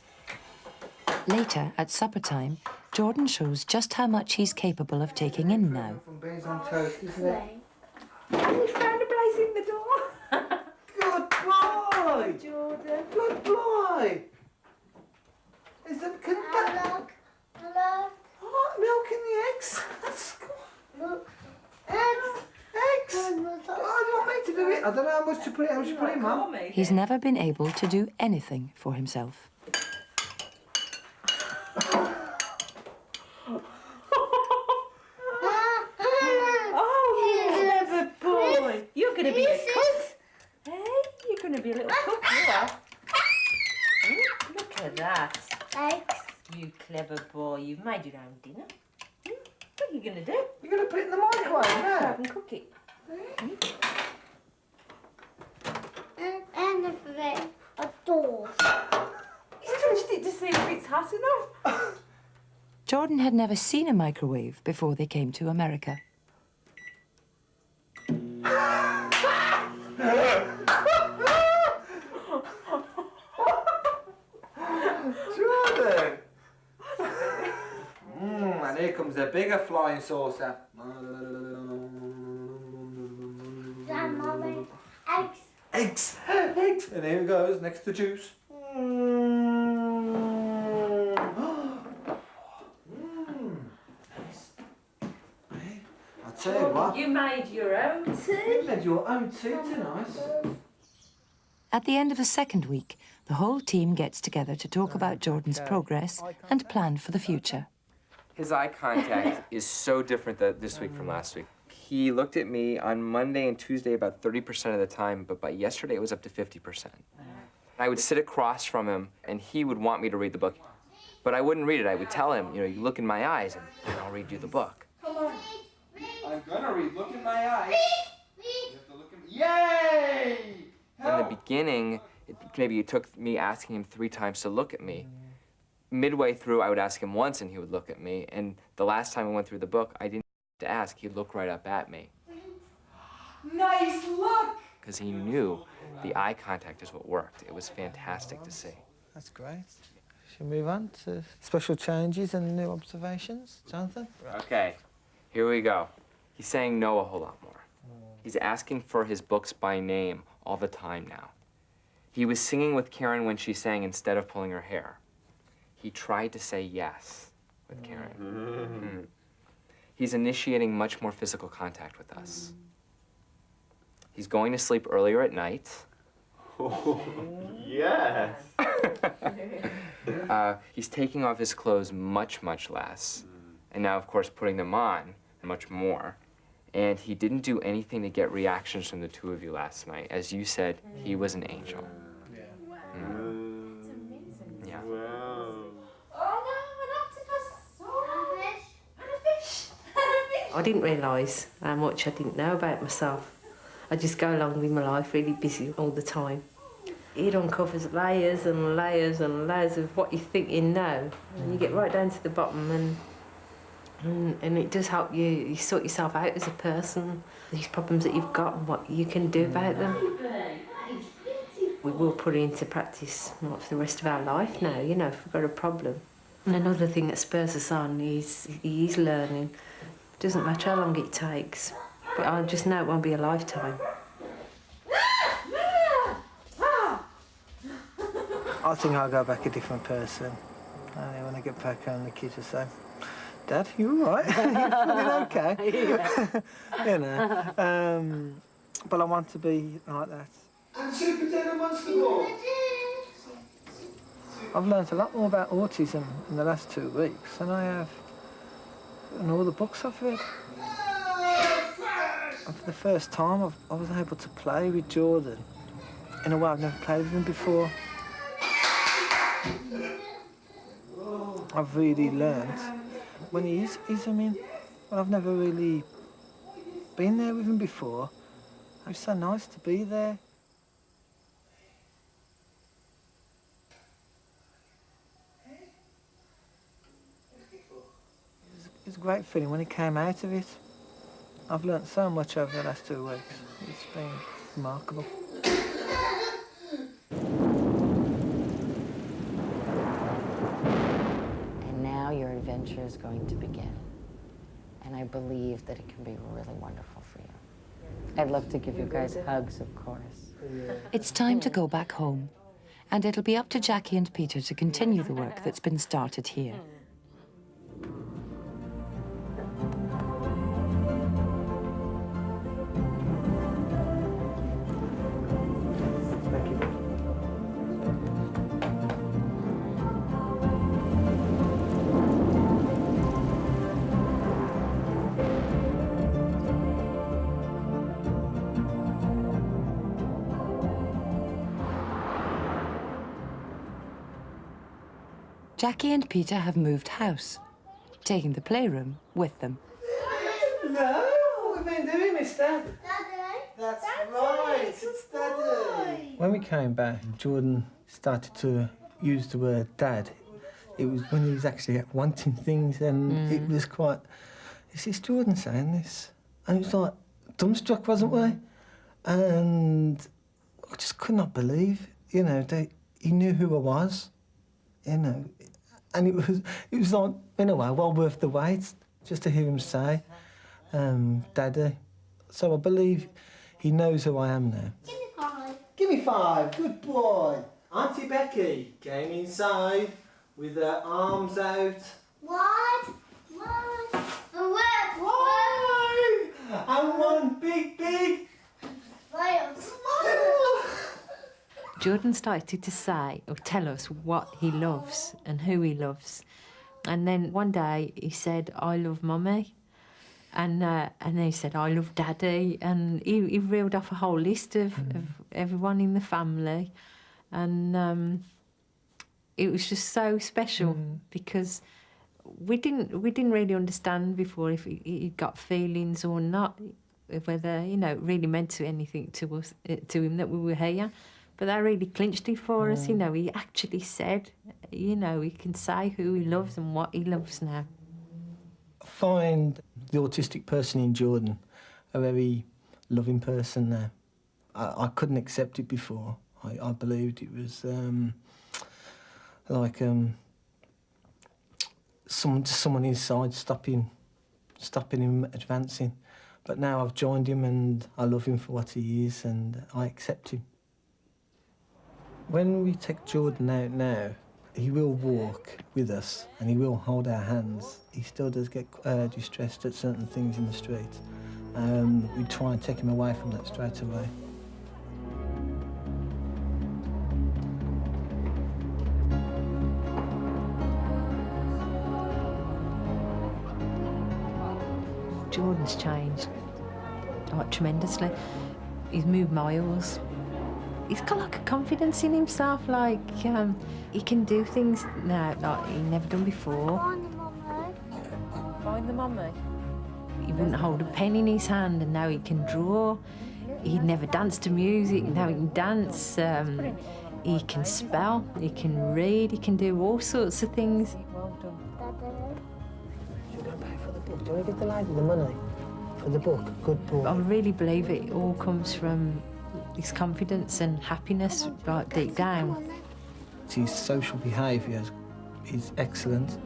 Later, at supper time, Jordan shows just how much he's capable of taking in now. From beans on toast, isn't it? We found a place in the door. Good boy! Jordan. Good boy! Is that... Look. Look. What? Milk in the eggs? That's cool. Look. Eggs. Eggs? Oh, do you want me to do it? I don't know how much to put in, Mum. He's never been able to do anything for himself. You're going to be a cook. Hey, you're going to be a little cook, you are. Look at that. Eggs. You clever boy. You've made your own dinner. What are you going to do? You're going to put it in the microwave, yeah? Grab and cook it. And a bit of That's enough. Jordan had never seen a microwave before they came to America. Jordan! And here comes the bigger flying saucer. Grandmother, eggs. Eggs! Eggs! And here it goes, next to juice. I'll tell you what. You made your own tea. You made your own tea tonight. At the end of the second week, the whole team gets together to talk about Jordan's progress and plan for the future. His eye contact is so different this week from last week. He looked at me on Monday and Tuesday about 30% of the time, but by yesterday it was up to 50%. I would sit across from him, and he would want me to read the book. But I wouldn't read it. I would tell him, you know, you look in my eyes, and I'll read you the book. Come on. I'm gonna read. Look in my eyes. You have to look in. Yay! In the beginning, maybe it took me asking him 3 times to look at me. Midway through, I would ask him once, and he would look at me. And the last time I went through the book, I didn't have to ask. He'd look right up at me. Nice look! Because he knew the eye contact is what worked. It was fantastic to see. That's great. Shall we move on to special changes and new observations, Jonathan? Okay, here we go. He's saying no a whole lot more. He's asking for his books by name all the time now. He was singing with Karen when she sang instead of pulling her hair. He tried to say yes with Karen. He's initiating much more physical contact with us. He's going to sleep earlier at night. Oh, yes. He's taking off his clothes much, much less. And now, of course, putting them on much more. And he didn't do anything to get reactions from the two of you last night. As you said, he was an angel. Yeah. It's amazing. Yeah. Wow. Oh no, an octopus! Oh, and a fish! I didn't realise how much I didn't know about myself. I just go along with my life really busy all the time. It uncovers layers and layers and layers of what you think you know. And you get right down to the bottom and it does help you sort yourself out as a person, these problems that you've got and what you can do about them. We will put it into practice for the rest of our life now, you know, if we've got a problem. And another thing that spurs us on is he's learning. It doesn't matter how long it takes, but I just know it won't be a lifetime. I think I'll go back a different person. And when I get back home, the kids will say, Dad, you all right? You feeling okay? Yeah. You know. But I want to be like that. And Super Dad Monster Ball. I've learned a lot more about autism in the last 2 weeks than I have in all the books I've read. And for the first time, I was able to play with Jordan in a way I've never played with him before. I've really learned when he's I mean, well, I've never really been there with him before. It's so nice to be there. It was a great feeling when he came out of it. I've learnt so much over the last 2 weeks. It's been remarkable. Now your adventure is going to begin. And I believe that it can be really wonderful for you. I'd love to give you guys hugs, of course. It's time to go back home, and it'll be up to Jackie and Peter to continue the work that's been started here. Jackie and Peter have moved house, taking the playroom with them. No, what have we been doing, mister? Daddy. That's right, it's Daddy. When we came back, Jordan started to use the word dad It was when he was actually wanting things, and it was quite... Is this Jordan saying this? And it was like, dumbstruck, wasn't we? And I just could not believe, you know, that he knew who I was, you know. And it was like, in a way, well worth the wait, just to hear him say, Daddy. So I believe he knows who I am now. Give me 5. Give me 5, good boy. Auntie Becky came inside with her arms out. What? Why? And one big Jordan started to say or tell us what he loves and who he loves. And then one day he said, I love Mummy. And then he said, I love Daddy. And he reeled off a whole list of everyone in the family. And it was just so special because we didn't really understand before if he got feelings or not, whether, you know, it really meant anything to us, to him that we were here. But that really clinched it for us, you know. He actually said, you know, he can say who he loves and what he loves now. I find the autistic person in Jordan a very loving person now. I couldn't accept it before. I believed it was like someone inside stopping him advancing. But now I've joined him and I love him for what he is and I accept him. When we take Jordan out now, he will walk with us and he will hold our hands. He still does get distressed at certain things in the street. We try and take him away from that straight away. Jordan's changed, like, tremendously. He's moved miles. He's got like a confidence in himself, like he can do things now like he'd never done before. Find the mummy. He wouldn't hold a pen in his hand and now he can draw. He'd never danced to music, now he can dance. He can spell, he can read, he can do all sorts of things. Well done. Should we go pay for the book? Do you want to give the lady the money for the book? Good boy. I really believe it all comes from his confidence and happiness right deep down. His social behaviour is excellent.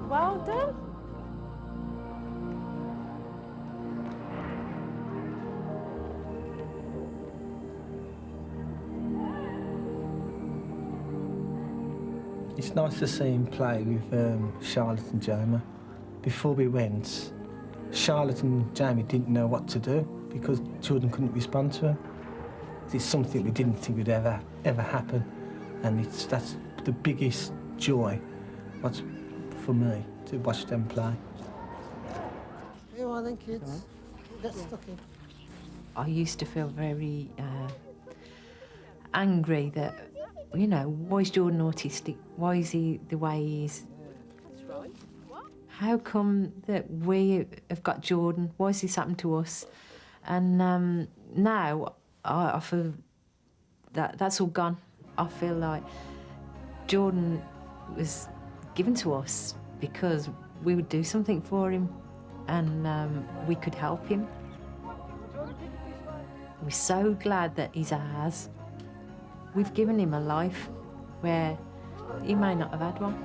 Well done. It's nice to see him play with Charlotte and Jamie. Before we went, Charlotte and Jamie didn't know what to do because Jordan couldn't respond to him. It's something we didn't think would ever happen, and that's the biggest joy. What's for me to watch them play. Here you are then, kids. Get stuck in. I used to feel very angry that, you know, why is Jordan autistic? Why is he the way he is? How come that we have got Jordan? Why has this happened to us? And now I feel that that's all gone. I feel like Jordan was given to us because we would do something for him and we could help him. We're so glad that he's ours. We've given him a life where he may not have had one.